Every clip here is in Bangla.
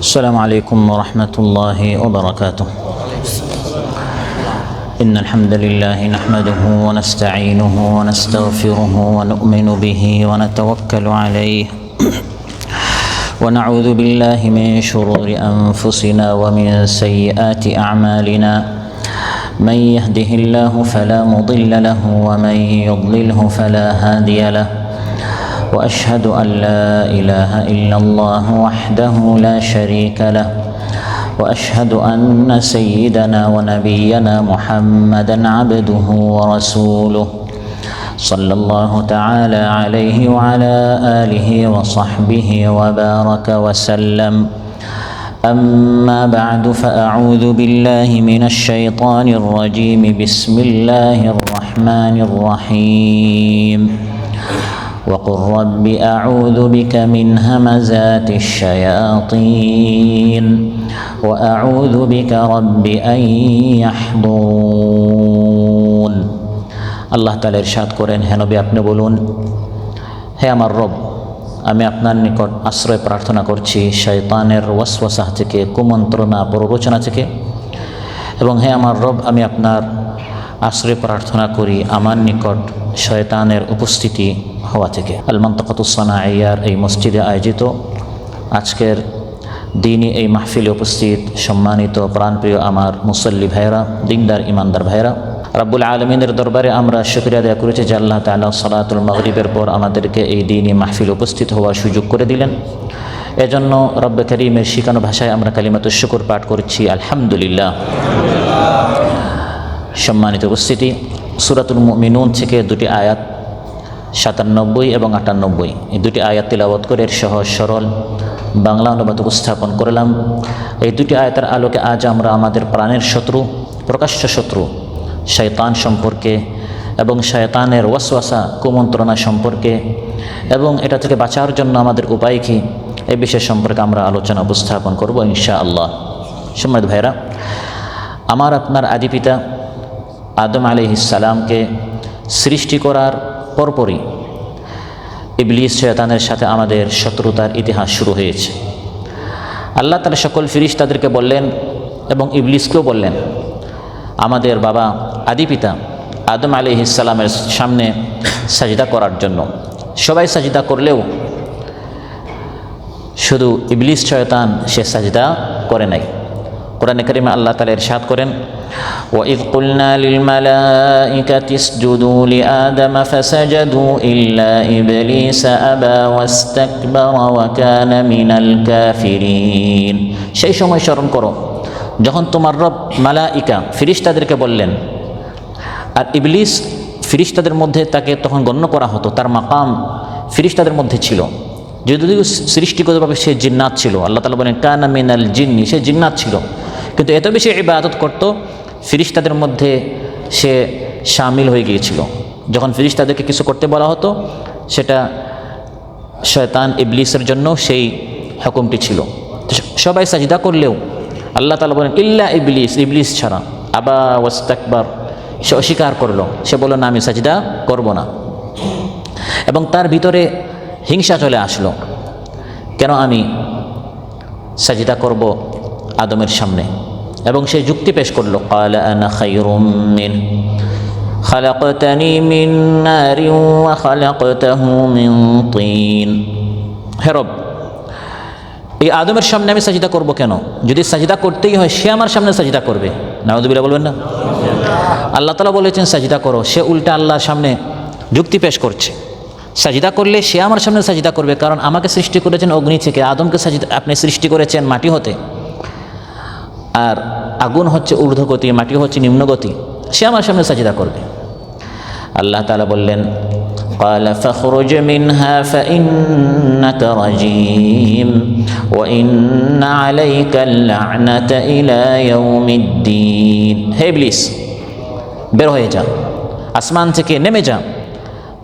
السلام عليكم ورحمة الله وبركاته. إن الحمد لله نحمده ونستعينه ونستغفره ونؤمن به ونتوكل عليه ونعوذ بالله من شرور أنفسنا ومن سيئات أعمالنا. من يهده الله فلا مضل له ومن يضلله فلا هادي له. وأشهد أن لا إله إلا الله وحده لا شريك له. وأشهد أن سيدنا ونبينا محمدًا عبده ورسوله صلى الله تعالى عليه وعلى آله وصحبه وبارك وسلم. أما بعد فأعوذ بالله من الشيطان الرجيم. بسم الله الرحمن الرحيم. وقل رب أعوذ بك من همزات الشياطين وأعوذ بك رب أن يحضرون. আল্লাহ তাআলা ইরশাদ করেন, হে নবী আপনি বলুন, হে আমার রব, আমি আপনার নিকট আশ্রয় প্রার্থনা করছি শয়তানের ওয়াসওয়াসা থেকে, কুমন্ত্রণা প্ররোচনা থেকে। এবং হে আমার রব, আমি আপনার আশ্রয় প্রার্থনা করি আমার নিকট শয়তানের উপস্থিতি হওয়া থেকে। আল মানতাকাতুস সানাইয়ার এই মসজিদে আয়োজিত আজকের দিনই এই মাহফিলে উপস্থিত সম্মানিত প্রাণপ্রিয় আমার মুসল্লি ভাইরা, দিনদার ইমানদার ভাইরা, রব্বুল আলমিনের দরবারে আমরা শুকরিয়া আদায় করেছি যে আল্লাহ তাআলা সালাতুল মাগরিবের পর আমাদেরকে এই দিনই মাহফিল উপস্থিত হওয়ার সুযোগ করে দিলেন। এজন্য রব্বে করিমের শিখানো ভাষায় আমরা কালিমাতুশ শুকর পাঠ করছি, আলহামদুলিল্লাহ। সম্মানিত উপস্থিতি, সূরাতুল মুমিনুন থেকে দুটি আয়াত 97 এবং 98 এই দুটি আয়াত তিলাওয়াত করে সহজ সরল বাংলা অনুবাদ উপস্থাপন করলাম। এই দুটি আয়াতের আলোকে আজ আমরা আমাদের প্রাণের শত্রু, প্রকাশ্য শত্রু শয়তান সম্পর্কে এবং শয়তানের ওয়াসওয়াসা কুমন্ত্রণা সম্পর্কে এবং এটা থেকে বাঁচার জন্য আমাদের উপায় কী, এই বিষয় সম্পর্কে আমরা আলোচনা উপস্থাপন করব ইনশাআল্লাহ। সম্মানিত ভাইরা, আমার আপনার আদি পিতা আদম আলাইহিস সালামকে সৃষ্টি করার পরপরই ইবলিস শয়তানের সাথে আমাদের শত্রুতার ইতিহাস শুরু হয়েছে। আল্লাহ তাআলা সকল ফেরেশতাদেরকে বললেন এবং ইবলিসকেও বললেন আমাদের বাবা আদি পিতা আদম আলাইহিস সালামের সামনে সাজদা করার জন্য। সবাই সাজদা করলেও শুধু ইবলিস শয়তান সে সাজদা করে নাই। কোরআনে কারিমে আল্লাহ তাআলা ইরশাদ করেন, وَإِذْ قُلْنَا لِلْمَلَائِكَةِ اسْجُدُوا لِآدَمَ فَسَجَدُوا إِلَّا إِبْلِيسَ أَبَى وَاسْتَكْبَرَ وَكَانَ مِنَ الْكَافِرِينَ। সেই সময় স্মরণ করো যখন তোমার রব মালাইকা ফেরেশতাদেরকে বললেন, আর ইবলিস ফেরেশতাদের মধ্যে তাকে তখন গণ্য করা হতো, তার মাকাম ফেরেশতাদের মধ্যে ছিল, যদিও সৃষ্টিগতভাবে সে জিন্নাত ছিল। আল্লাহ তাআলা বলেন কানা মিনাল জিন্নি, সে জিন্নাত ছিল, কিন্তু এত বেশি ইবাদত করত ফেরেশতাদের মধ্যে সে শামিল হয়ে গিয়েছিল। যখন ফেরেশতাদেরকে কিছু করতে বলা হতো সেটা শয়তান ইবলিসের জন্য সেই হুকুমটি ছিল। সবাই সাজদা করলেও আল্লাহ তাআলা বলেন ইল্লা ইবলিস, ইবলিস ছাড়া। আবা ওয়াস্তাকবার, সে অস্বীকার করলো, সে বলল না আমি সাজদা করব না। এবং তার ভিতরে হিংসা চলে আসলো, কেন আমি সাজদা করব আদমের সামনে। এবং সে যুক্তি পেশ করলো, ক্বালা আনা খায়রুম মিন খালাকতানি মিন নারিন ওয়া খালাকতাহু মিন তিন। হে রব, এই আদমের সামনে আমি সাজদা করব কেন? যদি সাজদা করতেই হয় সে আমার সামনে সাজদা করবে। নাউযুবিল্লাহ বলবেন না? আল্লাহ তাআলা বলেছেন সাজদা করো, সে উল্টা আল্লাহর সামনে যুক্তি পেশ করছে। সাজদা করলে সে আমার সামনে সাজদা করবে, কারণ আমাকে সৃষ্টি করেছেন অগ্নি থেকে, আদমকে আপনি সৃষ্টি করেছেন মাটি হতে, আর আগুন হচ্ছে ঊর্ধ্বগতি, মাটি হচ্ছে নিম্নগতি, সে আমার সামনে সাজদা করবে। আল্লাহ তাআলা বললেন قال فاخرج منها فإنك رجيم وإن عليك اللعنة إلى يوم الدين। হে ইবলিস, বের হয়ে যা, আসমান থেকে নেমে যা।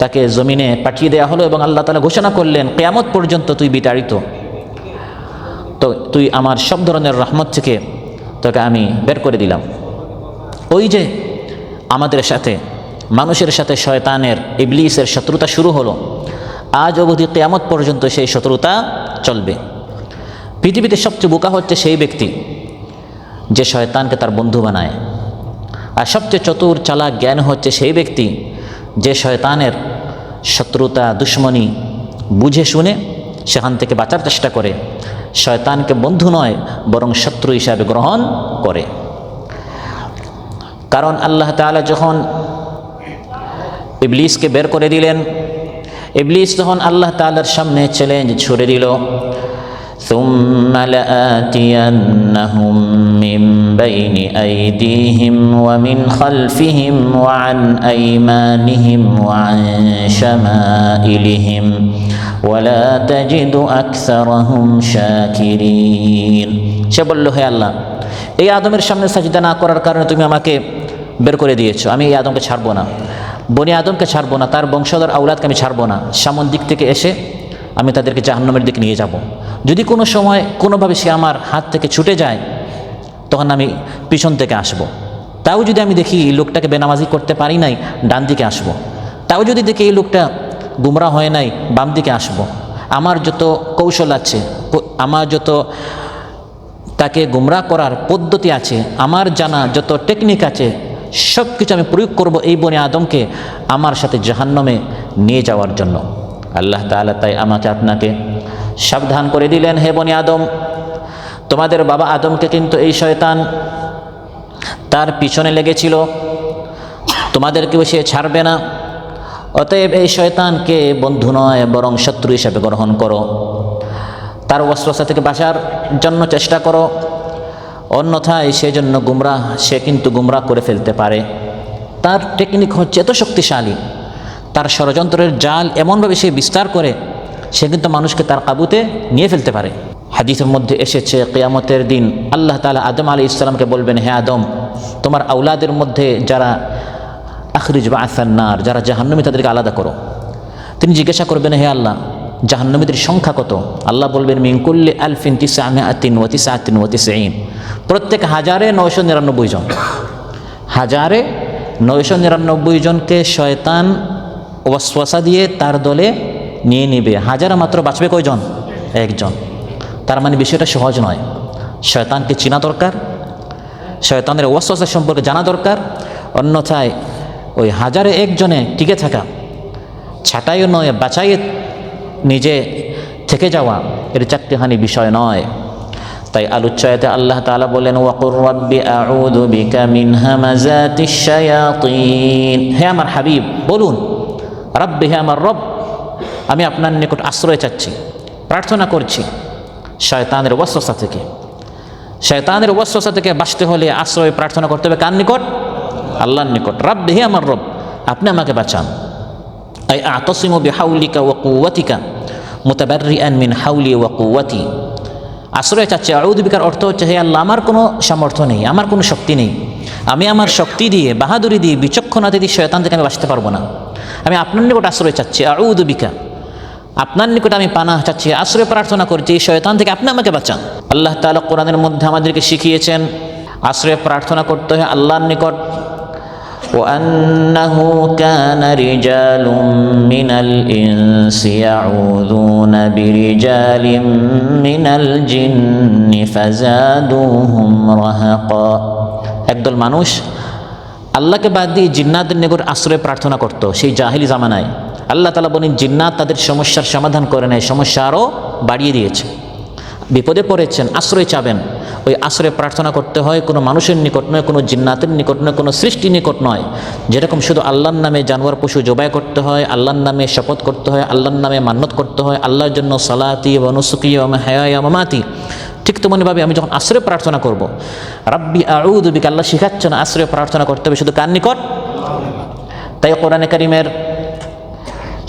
তাকে জমিনে পাঠিয়ে দেওয়া হলো এবং আল্লাহ তাআলা ঘোষণা করলেন কিয়ামত পর্যন্ত তুই বিতাড়িত, তো তুই আমার সব ধরনের রহমত থেকে তোকে আমি বের করে দিলাম। ওই যে আমাদের সাথে মানুষের সাথে শয়তানের ইবলিসের শত্রুতা শুরু হলো, আজ অবধি কিয়ামত পর্যন্ত সেই শত্রুতা চলবে। পৃথিবীতে সবচেয়ে বোকা হচ্ছে সেই ব্যক্তি যে শয়তানকে তার বন্ধু বানায়, আর সবচেয়ে চতুর চালাক জ্ঞান হচ্ছে সেই ব্যক্তি যে শয়তানের শত্রুতা দুশ্মনী বুঝে শুনে সেখান থেকে বাঁচার চেষ্টা করে, শয়তানকে বন্ধু নয় বরং শত্রু হিসাবে গ্রহণ করে। কারণ আল্লাহ তাআলা যখন ইবলিসকে বের করে দিলেন, ইবলিস যখন আল্লাহ তাআলার সামনে চ্যালেঞ্জ ছুড়ে দিল, ثم لآتينهم من بين أيديهم ومن خلفهم وعن أيمانهم وعن شمائلهم ولا تجد أكثرهم شاكرين। সে বলল, হে আল্লাহ, এই আদমের সামনে সাজদা না করার কারণে তুমি আমাকে বের করে দিয়েছো, আমি এই আদমকে ছাড়বো না, বনি আদমকে ছাড়বো না, তার বংশধর আওলাদকে আমি ছাড়বো না। সামন দিক থেকে এসে আমি তাদেরকে জাহান্নামের দিকে নিয়ে যাব। যদি কোনো সময় কোনোভাবে সে আমার হাত থেকে ছুটে যায় তখন আমি পিছন থেকে আসব। তাও যদি আমি দেখি এই লোকটাকে বেনামাজি করতে পারি নাই, ডান দিকে আসব। তাও যদি দেখি এই লোকটা গুমরা হয় নাই, বাম দিকে আসব। আমার যত কৌশল আছে, আমার যত তাকে গুমরা করার পদ্ধতি আছে, আমার জানা যত টেকনিক আছে, সব কিছু আমি প্রয়োগ করব এই বনি আদমকে আমার সাথে জাহান্নামে নিয়ে যাওয়ার জন্য। আল্লাহ তাআলা তাই আমাকে আপনাকে সাবধান করে দিলেন, হে বনি আদম, তোমাদের বাবা আদমকে কিন্তু এই শয়তান তার পিছনে লেগেছিল, তোমাদেরকেও সে ছাড়বে না। অতএব এই শয়তানকে বন্ধু নয় বরং শত্রু হিসাবে গ্রহণ করো, তার ওয়াসওয়াসা থেকে বাঁচার জন্য চেষ্টা করো, অন্যথায় সেজন্য গুমরাহ, সে কিন্তু গুমরাহ করে ফেলতে পারে। তার টেকনিক হচ্ছে এত শক্তিশালী, তার ষড়যন্ত্রের জাল এমনভাবে সে বিস্তার করে, সে কিন্তু মানুষকে তার কাবুতে নিয়ে ফেলতে পারে। হাদিসের মধ্যে এসেছে কিয়ামতের দিন আল্লাহ তাআলা আদম আলাইহিস সালামকে বলবেন, হে আদম, তোমার আওলাদের মধ্যে যারা আখরিজ বাআসান নার, যারা জাহান্নামী, তাদেরকে আলাদা করো। তিনি জিজ্ঞাসা করবেন, হে আল্লাহ, জাহান্নামীদের সংখ্যা কত? আল্লাহ বলবেন, মিন কুল্লি আলফিন তিসআমিআতিন ওয়া তিসআতিন ওয়া তিসঈন, প্রত্যেক 1999 জন, 1999 জনকে শয়তান ওয়াসওয়াসা দিয়ে তার দলে নিয়ে নেবে। হাজারে মাত্র বাঁচবে কয়জন? একজন। তার মানে বিষয়টা সহজ নয়, শয়তানকে চেনা দরকার, শয়তানের ওয়াসওয়াসা সম্পর্কে জানা দরকার, অন্যথায় ওই 1001 জনে টিকে থাকা, ছাঁটাইও নয় বাঁচাইয়ে নিজে থেকে যাওয়া, এর চাকরিহানি বিষয় নয়। তাই আলোচ্যায়তে আল্লাহ তাআলা বলেন, ওয়াকুর রাব্বি আউযু বিকা মিন হামাযাতিশ শায়াতিন, হে আমার হাবিব বলুন, রাব্বি, হে আমার রব, আমি আপনার নিকট আশ্রয় চাচ্ছি, প্রার্থনা করছি শয়তানের ওয়াসওয়াসা থেকে। শয়তানের ওয়াসওয়াসা থেকে বাঁচতে হলে আশ্রয় প্রার্থনা করতে হবে কার নিকট? আল্লাহর নিকট। রাব্বি, হে আমার রব, আপনি আমাকে বাঁচান। আই আতাসিমু বিহাউলিকা ওয়া কুওয়াতিকা মুতাবাররিআন মিন হাউলি ওয়া কুওয়াতি, আশ্রয় চাচ্ছে। আউযু বিকার অর্থ হচ্ছে, হে আল্লাহ, আমার কোনো সামর্থ্য নেই, আমার কোনো শক্তি নেই, আমি আমার শক্তি দিয়ে, বাহাদুরি দিয়ে, বিচক্ষণতা দিয়ে শয়তান থেকে আমি বাঁচতে পারবো না। আমি আপনার নিকট আশ্রয় চাচ্ছি, আউযু বিকা, আপনার নিকট আমি পানাহ চাচ্ছি, আশ্রয় প্রার্থনা করছি এই শয়তান থেকে, আপনি আমাকে বাঁচান। আল্লাহ তাআলা কোরআনের মধ্যে আমাদেরকে শিখিয়েছেন আশ্রয় প্রার্থনা করতে হয় আল্লাহর নিকট। وأنه كان رجال من الإنس يعوذون برجال من الجن فزادوهم رهقا, একদল মানুষ আল্লাহকে বাদ দিয়ে জিন্নাতের নিকট আশ্রয় প্রার্থনা করত সেই জাহিলি জামানায়। আল্লাহ তাআলা বলেন, জিন্নাত তাদের সমস্যার সমাধান করে নেয়, সমস্যা আরও বাড়িয়ে দিয়েছে। বিপদে পড়েছেন, আশ্রয় চাবেন, ওই আশ্রয় প্রার্থনা করতে হয় কোনো মানুষের নিকট নয়, কোনো জিন্নাতের নিকট নয়, কোনো সৃষ্টির নিকট নয়। যেরকম শুধু আল্লাহর নামে জানোয়ার পশু জবাই করতে হয়, আল্লাহর নামে শপথ করতে হয়, আল্লাহর নামে মান্নত করতে হয়, আল্লাহর জন্য সালাতি ওয়া নুসুকি ওয়া মাহইয়ায়া ওয়া মামাতি, ঠিক তেমনিভাবে আমি যখন আশ্রয় প্রার্থনা করব, রাব্বি আউযু বিকা, আল্লাহ শিখাচ্ছেন আশ্রয় প্রার্থনা করতে হবে শুধু কার নিকট? তাই কোরআনে কারীমের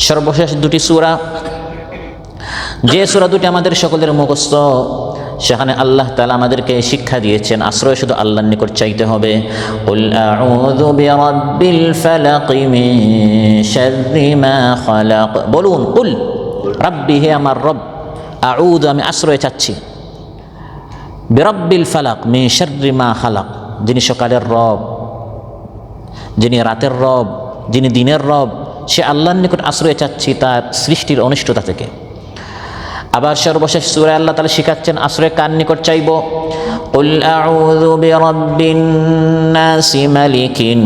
সর্বশেষ দুটি সূরা, যে সূরা দুটি আমাদের সকলের মুখস্থ, সেখানে আল্লাহ তাআলা আমাদেরকে শিক্ষা দিয়েছেন আশ্রয় শুধু আল্লাহর নিকট চাইতে হবে। কুল আউযু বিরাব্বিল ফালাক মিন শাররি মা খালাক, বলুন, কুল রাব্বি, হে আমার রব, আউযু, আমি আশ্রয় চাচ্ছি, বিরাব্বিল ফালাক মিন শাররি মা খালাক, যিনি সকালের রব, যিনি রাতের রব, যিনি দিনের রব, সে আল্লাহর নিকট আশ্রয় চাচ্ছি তার সৃষ্টির অনিষ্টতা থেকে। আবার সর্বশেষ সূরায় আল্লাহ তাআলা শিখাচ্ছেন আশ্রয় কার নিকট চাইব। কুল আউযু বিরাব্বিন নাসি মালিকিন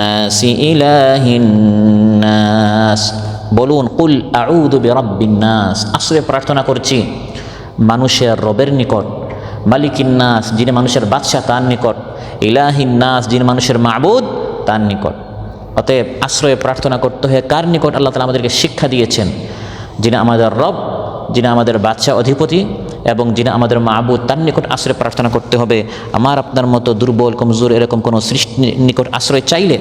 নাসি ইলাহিন নাস, বলুন কুল আউযু বিরাব্বিন নাস, আশ্রয় প্রার্থনা করছি মানুষের রবের নিকট, মালিকিন নাস যিনি মানুষের বাদশাহ তার নিকট, ইলাহিন নাস যিনি মানুষের মাবুদ তার নিকট। অতএব আশ্রয় প্রার্থনা করতে হয় কার নিকট? আল্লাহ তাআলা আমাদেরকে শিক্ষা দিয়েছেন যিনি আমাদের রব, যিনি আমাদের বাদশাহ অধিপতি এবং যিনি আমাদের মাবুদ, তার নিকট আশ্রয় প্রার্থনা করতে হবে। আমার আপনার মতো দুর্বল কমজোর এরকম কোনো সৃষ্টি নিকট আশ্রয় চাইলে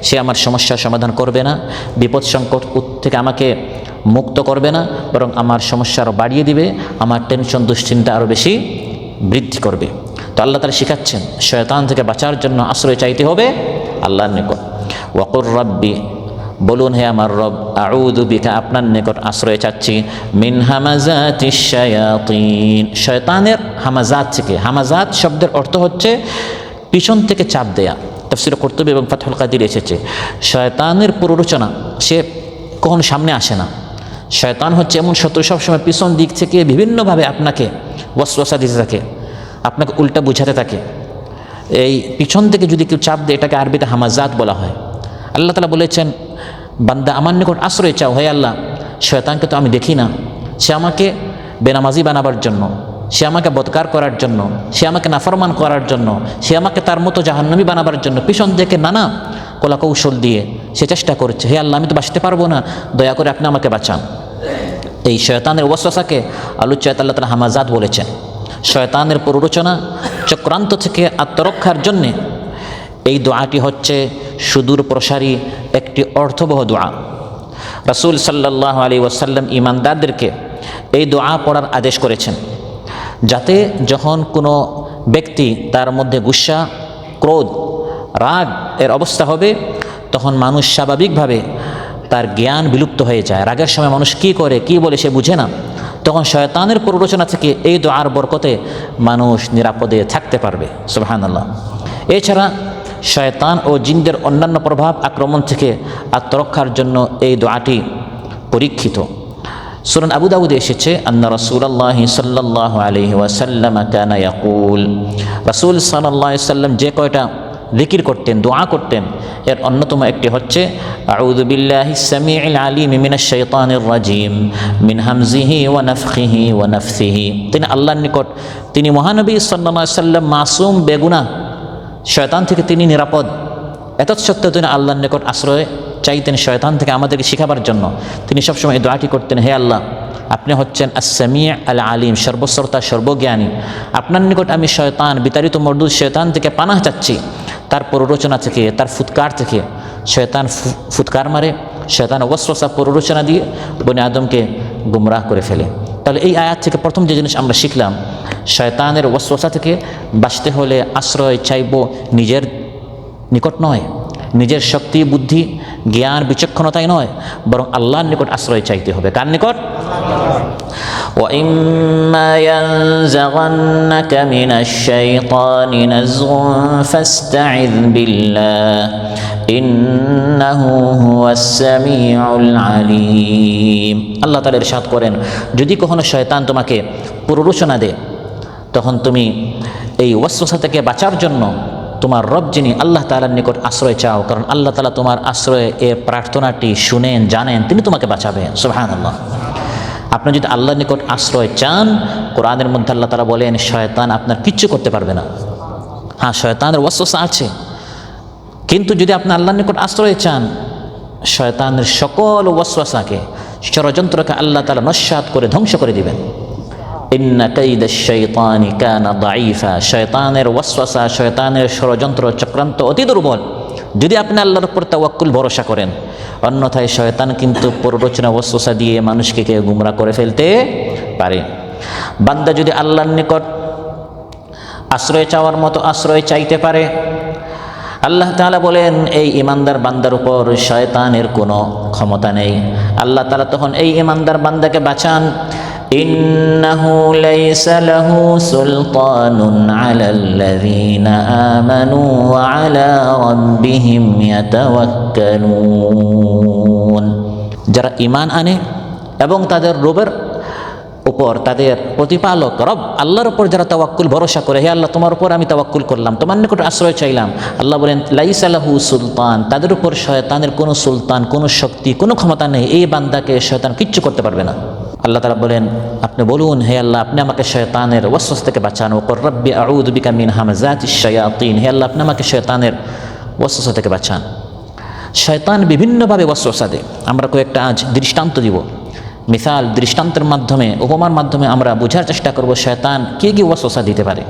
সে আমার সমস্যার সমাধান করবে না, বিপদ সংকট থেকে আমাকে মুক্ত করবে না, বরং আমার সমস্যা আরও বাড়িয়ে দিবে, আমার টেনশন দুশ্চিন্তা আরও বেশি বৃদ্ধি করবে। তো আল্লাহ তাআলা শিখাচ্ছেন শয়তান থেকে বাঁচার জন্য আশ্রয় চাইতে হবে আল্লাহর নিকট। ওয়াকুর রাব্বি, বলুন হে আমার রব, আউযু বিকা, আপনার নিকট আশ্রয় চাচ্ছি, মিন হামাজাতিশ শায়াতিন, শয়তানের হামাজাত থেকে। হামাজাত শব্দের অর্থ হচ্ছে পিছন থেকে চাপ দেয়া। তাফসীরে কুরতুবী এবং ফাতহুল কাদির এসেছে শয়তানের প্ররোচনা সে কখনো সামনে আসে না। শয়তান হচ্ছে এমন শত্রু, সবসময় পিছন দিক থেকে বিভিন্নভাবে আপনাকে ওয়াসওয়াসা দিতে থাকে, আপনাকে উল্টা বুঝাতে থাকে। এই পিছন থেকে যদি কেউ চাপ দেয় এটাকে আরবিতে হামাজাত বলা হয়। আল্লাহ তাআলা বলেছেন বান্দা আমার নিকট আশ্রয় চাও, হে আল্লাহ শয়তানকে তো আমি দেখি না, সে আমাকে বেনামাজি বানাবার জন্য, সে আমাকে বদকার করার জন্য, সে আমাকে নাফরমান করার জন্য, সে আমাকে তার মতো জাহান্নামী বানাবার জন্য পিছন থেকে নানা কলাকৌশল দিয়ে সে চেষ্টা করছে। হে আল্লাহ আমি তো বাঁচতে পারবো না, দয়া করে আপনি আমাকে বাঁচান। এই শয়তানের ওয়াসওয়াসাকে আল্লাহ তাআলা হামাজাত বলেছেন। শয়তানের প্ররোচনা চক্রান্ত থেকে আত্মরক্ষার জন্যে এই দোয়াটি হচ্ছে সুদূর প্রসারী একটি অর্থবহ দোয়া। রাসূল সাল্লাল্লাহু আলাইহি ওয়াসাল্লাম ঈমানদারদেরকে এই দোয়া পড়ার আদেশ করেছেন, যাতে যখন কোনো ব্যক্তি তার মধ্যে গুসা, ক্রোধ, রাগ এর অবস্থা হবে তখন মানুষ স্বাভাবিকভাবে তার জ্ঞান বিলুপ্ত হয়ে যায়। রাগের সময় মানুষ কি করে কি বলে সে বুঝে না, তখন শয়তানের প্ররোচনা থেকে এই দোয়ার বরকতে মানুষ নিরাপদে থাকতে পারবে। সুবহানাল্লাহ। এছাড়া শয়তান ও জিনদের অন্যান্য প্রভাব আক্রমণ থেকে আত্মরক্ষার জন্য এই দোয়াটি পরীক্ষিত। সুনান আবু দাউদে এসেছে আন্না রাসূলুল্লাহ সাল্লাল্লাহু আলাইহি ওয়াসাল্লাম কানা ইয়াকুল, রাসূল সাল্লাল্লাহু আলাইহি ওয়াসাল্লাম যে কয়টা জিকির করতেন, দোয়া করতেন, এর অন্যতম একটি হচ্ছে আউযু বিল্লাহিস সামিউল আলিম মিনাশ শাইতানির রাজিম মিন হামজিহি ওয়া নাফখিহি ওয়া নাফসিহি। তিনি আল্লাহর নিকট, তিনি মহানবী সাল্লাল্লাহু আলাইহি ওয়াসাল্লাম মাসুম, বেগুনাহ, শয়তান থেকে তিনি নিরাপদ। এতৎসত্ত্বেও তিনি আল্লাহর নিকট আশ্রয় চাইতেন শয়তান থেকে আমাদেরকে শেখাবার জন্য। তিনি সবসময় এই দোয়াটি করতেন, হে আল্লাহ আপনি হচ্ছেন আস-সামি' আল আলিম, সর্বশ্রোতা সর্বজ্ঞানী, আপনার নিকট আমি শয়তান, বিতাড়িত মরদুদ শয়তান থেকে পানাহ চাচ্ছি, তার প্ররোচনা থেকে, তার ফুৎকার থেকে। শয়তান ফুৎকার মারে, শয়তান ওয়াসওয়াসা প্ররোচনা দিয়ে বনি আদমকে গুমরাহ করে ফেলে। তাহলে এই আয়াত থেকে প্রথম যে জিনিস আমরা শিখলাম, শয়তানের ওয়াসওয়াসা থেকে বাঁচতে হলে আশ্রয় চাইব নিজের নিকট নয়, নিজের শক্তি, বুদ্ধি, জ্ঞান, বিচক্ষণতায় নয়, বরং আল্লাহর নিকট আশ্রয় চাইতে হবে। কার নিকট? وَإِمَّا يَنزَغَنَّكَ مِنَ الشَّيْطَانِ نَزْغٌ فَاسْتَعِذْ بِاللَّهِ إِنَّهُ هُوَ السَّمِيعُ الْعَلِيمُ। আল্লাহ তাআলা ইরশাদ করেন, যদি কখনো শয়তান তোমাকে প্ররোচনা দেয় তখন তুমি এই ওয়াসওয়াসা থেকে বাঁচার জন্য তোমার রব যিনি আল্লাহ তাআলার নিকট আশ্রয় চাও, কারণ আল্লাহ তাআলা তোমার আশ্রয়ে এ প্রার্থনাটি শুনেন, জানেন, তিনি তোমাকে বাঁচাবেন। সুবহানাল্লাহ। আপনি যদি আল্লাহর নিকট আশ্রয় চান, কোরআনের মধ্যে আল্লাহ তাআলা বলেন শয়তান আপনার কিচ্ছু করতে পারবে না। হ্যাঁ, শয়তানের ওয়াসওয়াসা আছে, কিন্তু যদি আপনি আল্লাহর নিকট আশ্রয় চান, শয়তানের সকল ওয়াসওয়াসাকে, ষড়যন্ত্রকে আল্লাহ তাআলা নস্যাৎ করে ধ্বংস করে দিবেন। ইন্না কাইদাশ শাইতানি কানা দাঈফা, শয়তানের ওয়াসওয়াসা, শয়তানের ষড়যন্ত্র চক্রান্ত অতি দুর্বল। যদি আপনি আল্লাহর উপর তাওয়াক্কুল ভরসা করেন, অন্যথায় শয়তান কিন্তু প্ররোচনা ওয়াসওয়াসা দিয়ে মানুষকে গুমরা করে ফেলতে পারে। বান্দা যদি আল্লাহর নিকট আশ্রয় চাওয়ার মতো আশ্রয় চাইতে পারে, আল্লাহ তাআলা বলেন এই ঈমানদার বান্দার উপর শয়তানের কোনো ক্ষমতা নেই। আল্লাহ তাআলা তখন এই ঈমানদার বান্দাকে বাঁচান। ইন্নাহু লাইসা লাহু সুলতানুন আলাল্লাযীনা আমানু ওয়া আলা রাব্বিহিম ইয়াতাওয়াক্কালুন। যারা ঈমান আনে এবং তাদের রবের উপর তাদের প্রতিপালক রব আল্লাহর উপর যারা তাওয়াক্কুল ভরসা করে, হে আল্লাহ তোমার উপর আমি তাওয়াক্কুল করলাম, তোমার নিকট আশ্রয় চাইলাম, আল্লাহ বলেন লাইসা লাহু সুলতান, তাদের উপর শয়তানের কোনো সুলতান, কোনো শক্তি, কোনো ক্ষমতা নেই। এই বান্দাকে শয়তান কিচ্ছু করতে পারবে না। আল্লাহ তাআলা বলেন আপনি বলুন হে আল্লাহ আপনি আমাকে শয়তানের ওয়াসওয়াসা থেকে বাঁচান, ওয়াকুর রাব্বি আউযু বিকা মিন হামাযাতিশ শায়াতিন, হে আল্লাহ আপনি আমাকে শয়তানের ওয়াসওয়াসা থেকে বাঁচান। শয়তান বিভিন্নভাবে ওয়াসওয়াসা দেয়। আমরা কয়েকটা আজ দৃষ্টান্ত দিব, মিসাল দৃষ্টান্তের মাধ্যমে, উপমার মাধ্যমে আমরা বোঝার চেষ্টা করব শয়তান কী কী ওয়াসওয়াসা দিতে পারে।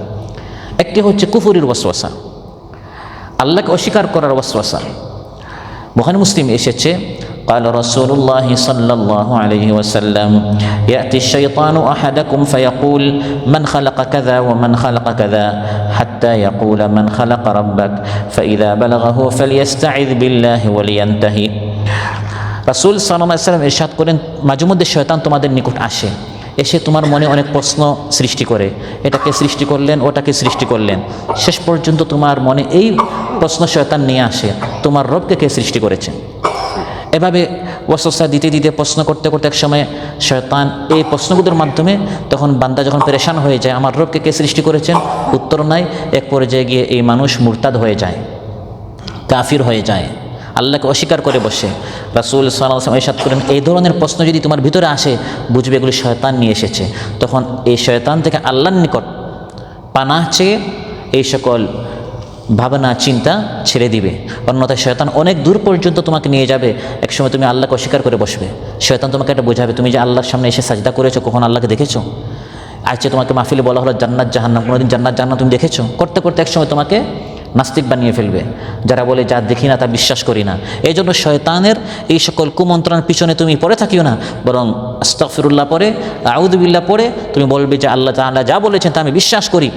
একটি হচ্ছে কুফুরির ওয়াসওয়াসা, আল্লাহকে অস্বীকার করার ওয়াসওয়াসা। বুখারী মুসলিম এসেছে قال رسول الله صلى الله عليه وسلم يأتي الشيطان أحدكم فيقول من خلق كذا ومن خلق كذا حتى يقول من خلق ربك فإذا بلغه فليستعذ بالله ولينتهي। রাসূল সাল্লাল্লাহু আলাইহি ওয়াসাল্লাম ইরশাদ করেন মাঝে মধ্যে শয়তান তোমাদের নিকট আসে, এসে তোমার মনে অনেক প্রশ্ন সৃষ্টি করে, এটাকে সৃষ্টি করলেন ওটাকে সৃষ্টি করলেন, শেষ পর্যন্ত তোমার মনে এই প্রশ্ন শয়তান নিয়ে আসে তোমার রবকে কে সৃষ্টি করেছে। এভাবে ওয়াসওয়াসা দিতে দিতে প্রশ্ন করতে করতে এক সময় শয়তান এই প্রশ্নগুলোর মাধ্যমে তখন বান্দা যখন পেরেশান হয়ে যায় আমার রবকে কে সৃষ্টি করেছেন, উত্তর নাই, এক পর্যায়ে গিয়ে এই মানুষ মুরতাদ হয়ে যায়, কাফির হয়ে যায়, আল্লাহকে অস্বীকার করে বসে। রাসূল সাল্লাল্লাহু আলাইহি ওয়াসাল্লাম ইরশাদ করেন এই ধরনের প্রশ্ন যদি তোমার ভিতরে আসে বুঝবে এগুলো শয়তান নিয়ে এসেছে। তখন এই শয়তান থেকে আল্লাহর নিকট পানাহ চেয়ে এই সকল ভাবনা চিন্তা ছেড়ে দিবে, অন্যথায় শয়তান অনেক দূর পর্যন্ত তোমাকে নিয়ে যাবে। একসময় তুমি আল্লাহকে অস্বীকার করে বসবে, শয়তান তোমাকে এটা বোঝাবে তুমি যে আল্লাহর সামনে এসে সাজদা করেছো, কখন আল্লাহকে দেখেছো? আজকে তোমাকে মাহফিলে বলা হলো জান্নাত জাহান্নাম, কোনোদিন জান্নাত জাহান্নাম তুমি দেখেছো? করতে করতে একসময় তোমাকে নাস্তিক বানিয়ে ফেলবে, যারা বলে যা দেখি না তা বিশ্বাস করি না। এই জন্য শয়তানের এই সকল কুমন্ত্রণার পিছনে তুমি পড়ে থাকিও না, বরং আস্তাগফিরুল্লাহ পড়ে আউযু বিল্লাহ পড়ে তুমি বলবে যে আল্লাহ তাআলা যা বলেছেন তা আমি বিশ্বাস করি,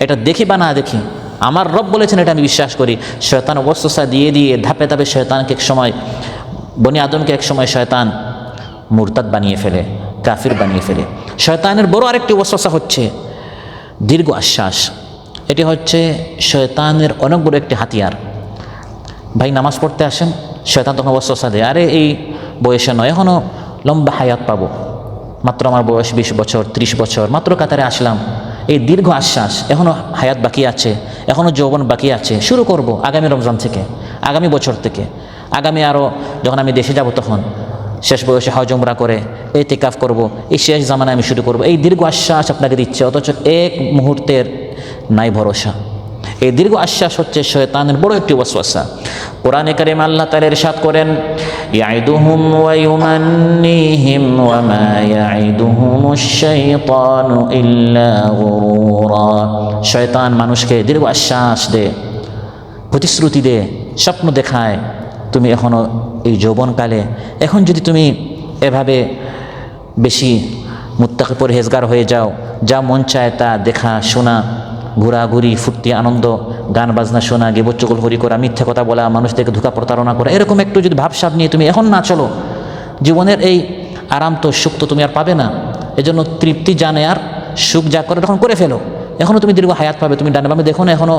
এটা দেখি বা না দেখি আমার রব বলেছেন এটা আমি বিশ্বাস করি। শয়তান ওয়াসওয়াসা দিয়ে দিয়ে ধাপে ধাপে শয়তানকে এক সময় বনি আদমকে এক সময় শয়তান মুরতাদ বানিয়ে ফেলে, কাফির বানিয়ে ফেলে। শয়তানের বড় আরেকটি ওয়াসওয়াসা হচ্ছে দীর্ঘ আশ্বাস। এটি হচ্ছে শয়তানের অনেক বড় একটি হাতিয়ার। ভাই নামাজ পড়তে আসেন, শয়তান তখন ওয়াসওয়াসা দেয় আরে এই বয়সে নয়, এখনও লম্বা হায়াত পাবো, মাত্র আমার বয়স 20 বছর 30 বছর, মাত্র কাতারে আসলাম, এই দীর্ঘ আশ্বাস, এখনও হায়াত বাকি আছে, এখনও যৌবন বাকি আছে, শুরু করব আগামী রমজান থেকে, আগামী বছর থেকে, আগামী আরও যখন আমি দেশে যাব তখন শেষ বয়সে হজ উমরা করে ইতিকাফ করব, এই শেষ জামানায় আমি শুরু করব। এই দীর্ঘ আশ্বাস আপনাকে দিচ্ছে, অথচ এক মুহূর্তের নাই ভরসা। এই দীর্ঘ আশ্বাস হচ্ছে শয়তানের বড় একটি ওয়াসওয়াসা। কোরআনে কারীমে আল্লাহ তাআলা ইরশাদ করেন ইয়াইদুহুম ওয়া ইউমান্নিহিম ওয়া মা ইয়াইদুহুমুশ শাইতানু ইল্লা গুরুরা। শয়তান মানুষকে দীর্ঘ আশ্বাস দেয়, প্রতিশ্রুতি দেয়, স্বপ্ন দেখায়। তুমি এখনও এই যৌবনকালে এখন যদি তুমি এভাবে বেশি মুত্তাকি পরহেজগার হয়ে যাও, যা মন চায় তা দেখা শোনা, ঘোরাঘুরি ফুর্তি আনন্দ, গান বাজনা শোনা, গিবত চুগলখড়ি করা, মিথ্যা কথা বলা, মানুষদেরকে ধোঁকা প্রতারণা করা, এরকম একটু যদি ভাবসাব নিয়ে তুমি এখন না চলো, জীবনের এই আরাম তো সুখ তো তুমি আর পাবে না। এজন্য তৃপ্তি জানে আর সুখ যা করে তখন করে ফেলো। এখনও তুমি দীর্ঘ হায়াত পাবে। তুমি ডানে বামে দেখো না, এখনও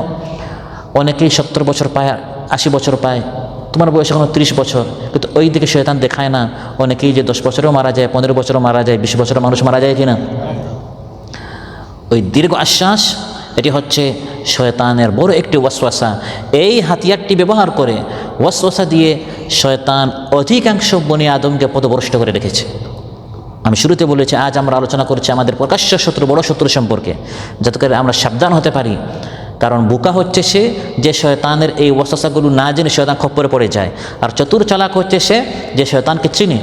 অনেকেই 70 বছর পায়, 80 বছর পায়, তোমার বয়স এখনও 30 বছর, কিন্তু ওই দিকে শয়তান দেখায় না। অনেকেই যে 10 বছরেও মারা যায়, 15 বছরও মারা যায়, 20 বছরের মানুষ মারা যায় কিনা। ওই দীর্ঘ আশ্বাস এটি হচ্ছে শয়তানের বড় একটি ওয়াসওয়াসা। এই হাতিয়ারটি ব্যবহার করে ওয়াসওয়াসা দিয়ে শয়তান অধিকাংশ বনি আদমকে পথভ্রষ্ট করে রেখেছে। আমি শুরুতে বলেছি আজ আমরা আলোচনা করছি আমাদের প্রকাশ্য শত্রু, বড় শত্রু সম্পর্কে, যাতে করে আমরা সাবধান হতে পারি। কারণ বোকা হচ্ছে সে যে শয়তানের এই ওয়াসওয়াসাগুলো না জেনে শয়তান খপ্পরে পড়ে যায়, আর চতুর চালাক হচ্ছে সে যে শয়তানকে চিনে,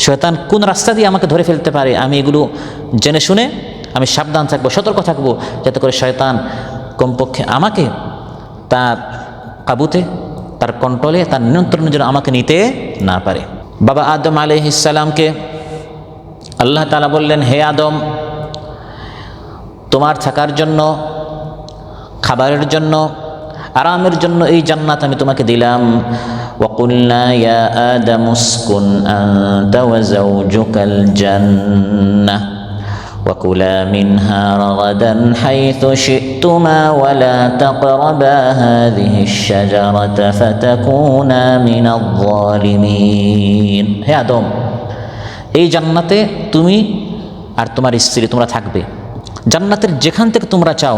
শয়তান কোন রাস্তা দিয়ে আমাকে ধরে ফেলতে পারে আমি এগুলো জেনে শুনে আমি সাবধান থাকবো, সতর্ক থাকবো, যাতে করে শয়তান কমপক্ষে আমাকে তার কাবুতে, তার কন্ট্রোলে, তার নিয়ন্ত্রণের জন্য আমাকে নিতে না পারে। বাবা আদম আলাইহিস সালামকে আল্লাহ তাআলা বললেন হে আদম, তোমার থাকার জন্য, খাবারের জন্য, আরামের জন্য এই জান্নাত আমি তোমাকে দিলাম। ওয়াকুলনা ইয়া আদামু উসকুন আনতা ওয়া যাওজুকাল জান্নাহ وكلا منها رغدا حيث شئتما ولا تقربا هذه الشجرة فتكونا من الظالمين। হে আদম, এই জান্নাতে তুমি আর তোমার স্ত্রী তোমরা থাকবে। জান্নাতের যেখান থেকে তোমরা চাও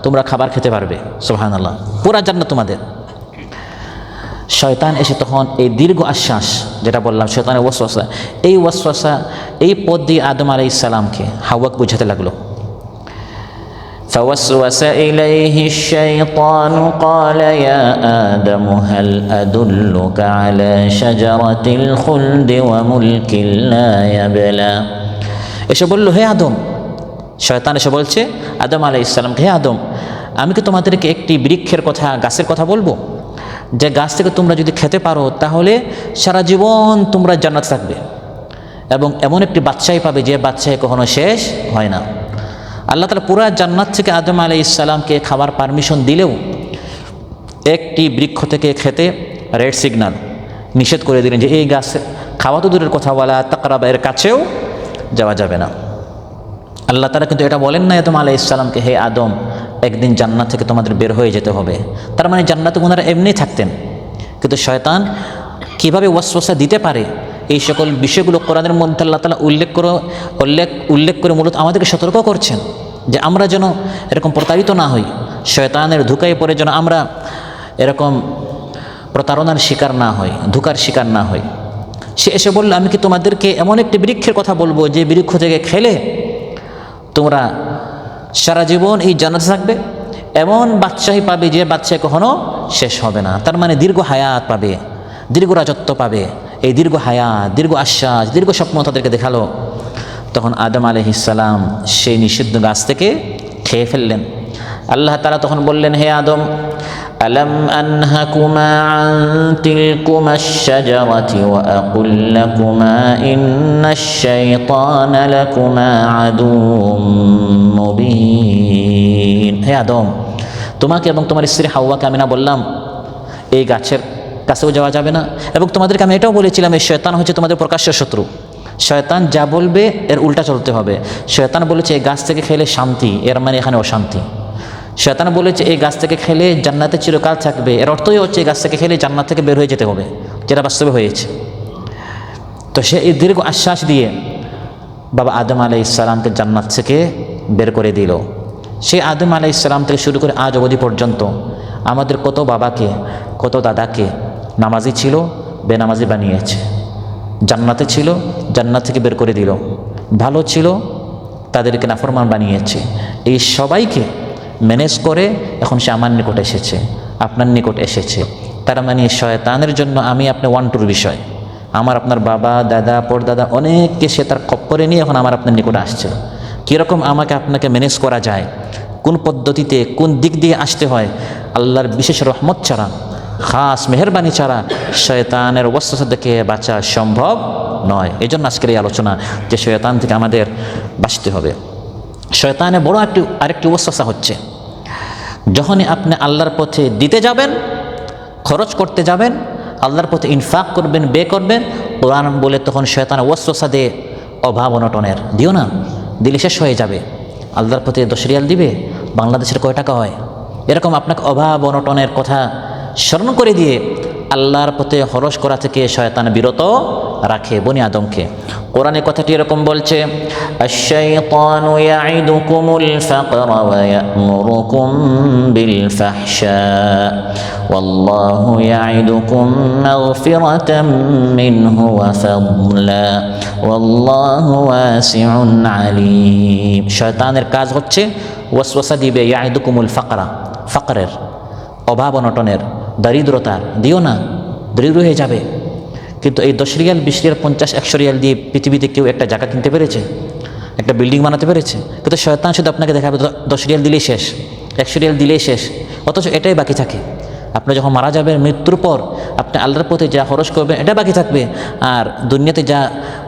তোমরা খাবার খেতে পারবে। সুবহানাল্লাহ, পুরা জান্নাত তোমাদের। শয়তান এসে তখন এই দীর্ঘ আশ্বাস, যেটা বললাম শয়তানের ওয়াসওয়াসা, এই ওয়াসওয়াসা এই পথ দিয়ে আদম আলাইহিস সালামকে হাওয়াকে বুঝাতে লাগলো। فوسوس إليه الشيطان قال يا آدم هل أدلك على شجرة الخلد وملك لا يبلى। এসে বলল, হে আদম, শয়তান এসে বলছে আদম আলাইহিস সালামকে, হে আদম, আমি কি তোমাদেরকে একটি বৃক্ষের কথা, গাছের কথা বলবো, যে গাছ থেকে তোমরা যদি খেতে পারো তাহলে সারা জীবন তোমরা জান্নাত থাকবে এবং এমন একটি বাচ্চাই পাবে যে বাচ্চাই কখনো শেষ হয় না। আল্লাহ তাআলা পুরা জান্নাত থেকে আদম আলাইহিস সালামকে খাবার পারমিশন দিলেও একটি বৃক্ষ থেকে খেতে রেড সিগন্যাল নিষেধ করে দিলেন যে এই গাছ খাওয়া তো দূরের কথা, বলা তাকরাবা, এর কাছেও যাওয়া যাবে না। আল্লাহ তাআলা কিন্তু এটা বলেন না আদম আলাইহিস সালামকে, হে আদম, একদিন জান্নাত থেকে তোমাদের বের হয়ে যেতে হবে। তার মানে জান্নাতে ওনারা এমনি থাকতেন। কিন্তু শয়তান কীভাবে ওয়াসওয়াসা দিতে পারে এই সকল বিষয়গুলো কোরআনের মধ্যে আল্লাহ তাআলা উল্লেখ করে মূলত আমাদেরকে সতর্ক করছেন যে আমরা যেন এরকম প্রতারিত না হই, শয়তানের ধোঁকায় পড়ে যেন আমরা এরকম প্রতারণার শিকার না হই, ধোঁকার শিকার না হই। সে এসে বলল, আমি কি তোমাদেরকে এমন একটি বৃক্ষের কথা বলবো যে বৃক্ষ থেকে খেলে তোমরা সারা জীবন এই জান্নাতে থাকবে, এমন বাচ্চাই পাবে যে বাচ্চা কখনো শেষ হবে না। তার মানে দীর্ঘ হায়াত পাবে, দীর্ঘ রাজত্ব পাবে। এই দীর্ঘ হায়াত, দীর্ঘ আশ্বাস, দীর্ঘ স্বপ্ন তাদেরকে দেখালো। তখন আদম আলাইহিস সালাম সেই নিষিদ্ধ গাছ থেকে খেয়ে ফেললেন। আল্লাহ তাআলা তখন বললেন, হে আদম, আলাম আনহাকুমা আন তিলকুমা আশ-শাজারাতি ওয়া আকুল লাকুমা ইন্নাশ শাইতানা লাকুমা আদুউম মুবিন। হে আদম, তোমাকে এবং তোমার স্ত্রী হাওয়াকে আমি না বললাম এই গাছের কাছেও যাওয়া যাবে না, এবং তোমাদেরকে আমি এটাও বলেছিলাম এই শয়তান হচ্ছে তোমাদের প্রকাশ্য শত্রু। শয়তান যা বলবে এর উল্টা চলতে হবে। শয়তান বলেছে এই গাছ থেকে খেলে শান্তি, এর মানে এখানে অশান্তি। শয়তান বলেছে এই গাছ থেকে খেলে জান্নাতে চিরকাল থাকবে, এর অর্থই হচ্ছে এই গাছ থেকে খেলে জান্নাত থেকে বের হয়ে যেতে হবে, যেটা বাস্তবে হয়েছে। তো সে এই দীর্ঘ আশ্বাস দিয়ে বাবা আদম আলাইহিস সালামকে জান্নাত থেকে বের করে দিল। সেই আদম আলাইহিস সালাম থেকে শুরু করে আজ অবধি পর্যন্ত আমাদের কত বাবাকে, কত দাদাকে নামাজি ছিল বেনামাজি বানিয়েছে, জান্নাতে ছিল জান্নাত থেকে বের করে দিল, ভালো ছিল তাদেরকে নাফরমান বানিয়েছে। এই সবাইকে ম্যানেজ করে এখন সে আমার নিকট এসেছে, আপনার নিকট এসেছে। তার মানে শয়তানের জন্য আমি আপনি ওয়ান টুর বিষয়। আমার আপনার বাবা দাদা পরদাদা অনেককে সে তার কপ্পরে নিয়ে এখন আমার আপনার নিকট আসছে। কীরকম আমাকে আপনাকে ম্যানেজ করা যায়, কোন পদ্ধতিতে কোন দিক দিয়ে আসতে হয়, আল্লাহর বিশেষ রহমত ছাড়া, খাস মেহরবানি ছাড়া শয়তানের ওয়াসওয়াসা থেকে বাঁচা সম্ভব নয়। এই জন্য আজকের এই আলোচনা যে শয়তান থেকে আমাদের বাঁচতে হবে। শয়তানের বড় আরেকটি ওয়াসওয়াসা হচ্ছে, যখনই আপনি আল্লাহর পথে দিতে যাবেন, খরচ করতে যাবেন, আল্লাহর পথে ইনফাক করবেন, বে করবেন, কোরআন বলে তখন শয়তান ওয়াসওয়াসা দিয়ে অভাব অনটনের, দিও না, দিলে শেষ হয়ে যাবে। আল্লাহর পথে 10 রিয়াল দিবে, বাংলাদেশের কয় টাকা হয়? এরকম আপনাকে অভাব অনটনের কথা স্মরণ করে দিয়ে আল্লাহর পথে খরচ করা থেকে শয়তান বিরত রাখে বনি আদমকে। কোরআনে কথাটি এরকম বলছে, আশ-শাইতানু ইয়াইদুকুমুল ফাকরা ওয়া ইয়া'মুরুকুম বিল ফাহশা ওয়াল্লাহু ইয়াইদুকুম মাগফিরাতাম মিনহু ওয়া ফাদলা ওয়াল্লাহু ওয়াসিউন আলীম। শয়তানের কাজ হচ্ছে ওয়াসওয়াসা দিবে, ইয়াইদুকুমুল ফাকরা, ফাকরের, অভাব অনটনের, দারিদ্রতার, দিও না, দরিদ্র হয়ে যাবে। কিন্তু এই 10 রিয়াল 20 রিয়াল 50-100 রিয়াল দিয়ে পৃথিবীতে কেউ একটা জায়গা কিনতে পেরেছে, একটা বিল্ডিং বানাতে পেরেছে? কিন্তু শয়তান শুধু আপনাকে দেখাবে 10 রিয়াল দিলেই শেষ, 100 রিয়াল দিলেই শেষ, অথচ এটাই বাকি থাকে। আপনি যখন মারা যাবেন, মৃত্যুর পর আপনি আল্লাহর পথে যা খরচ করবেন এটা বাকি থাকবে, আর দুনিয়াতে যা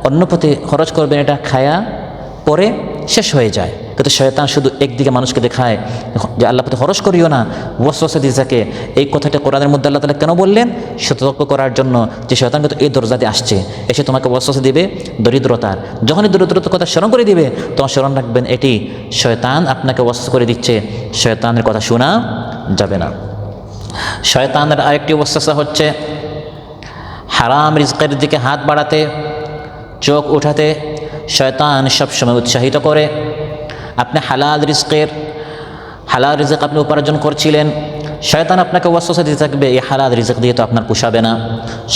অন্য পথে খরচ করবেন এটা খায়া পরে শেষ হয়ে যায়। কিন্তু শয়তান শুধু একদিকে মানুষকে দেখায় যে আল্লাহ পথে খরচ করিও না, ওয়াসওয়াসা দিয়ে থাকে। এই কথাটা কোরআনের মধ্যে আল্লাহ তাআলা কেন বললেন? সতর্ক করার জন্য যে শয়তান কিন্তু এই দরজাতে আসছে, এসে তোমাকে ওয়াসওয়াসা দিবে দরিদ্রতার। যখনই দরিদ্রতার কথা স্মরণ করে দিবে তখন স্মরণ রাখবেন এটি শয়তান আপনাকে ওয়াসওয়াসা করে দিচ্ছে, শয়তানের কথা শোনা যাবে না। শয়তানের আরেকটি ওয়াসওয়াসা হচ্ছে হারাম রিজকের দিকে হাত বাড়াতে, চোখ উঠাতে, শয়তান সবসময় উৎসাহিত করে। আপনি হালাল রিজিক আপনি উপার্জন করছিলেন, শয়তান আপনাকে ওয়াসওয়াসা দিতে থাকবে, এই হালাল রিজিক দিয়ে তো আপনার পোষাবে না,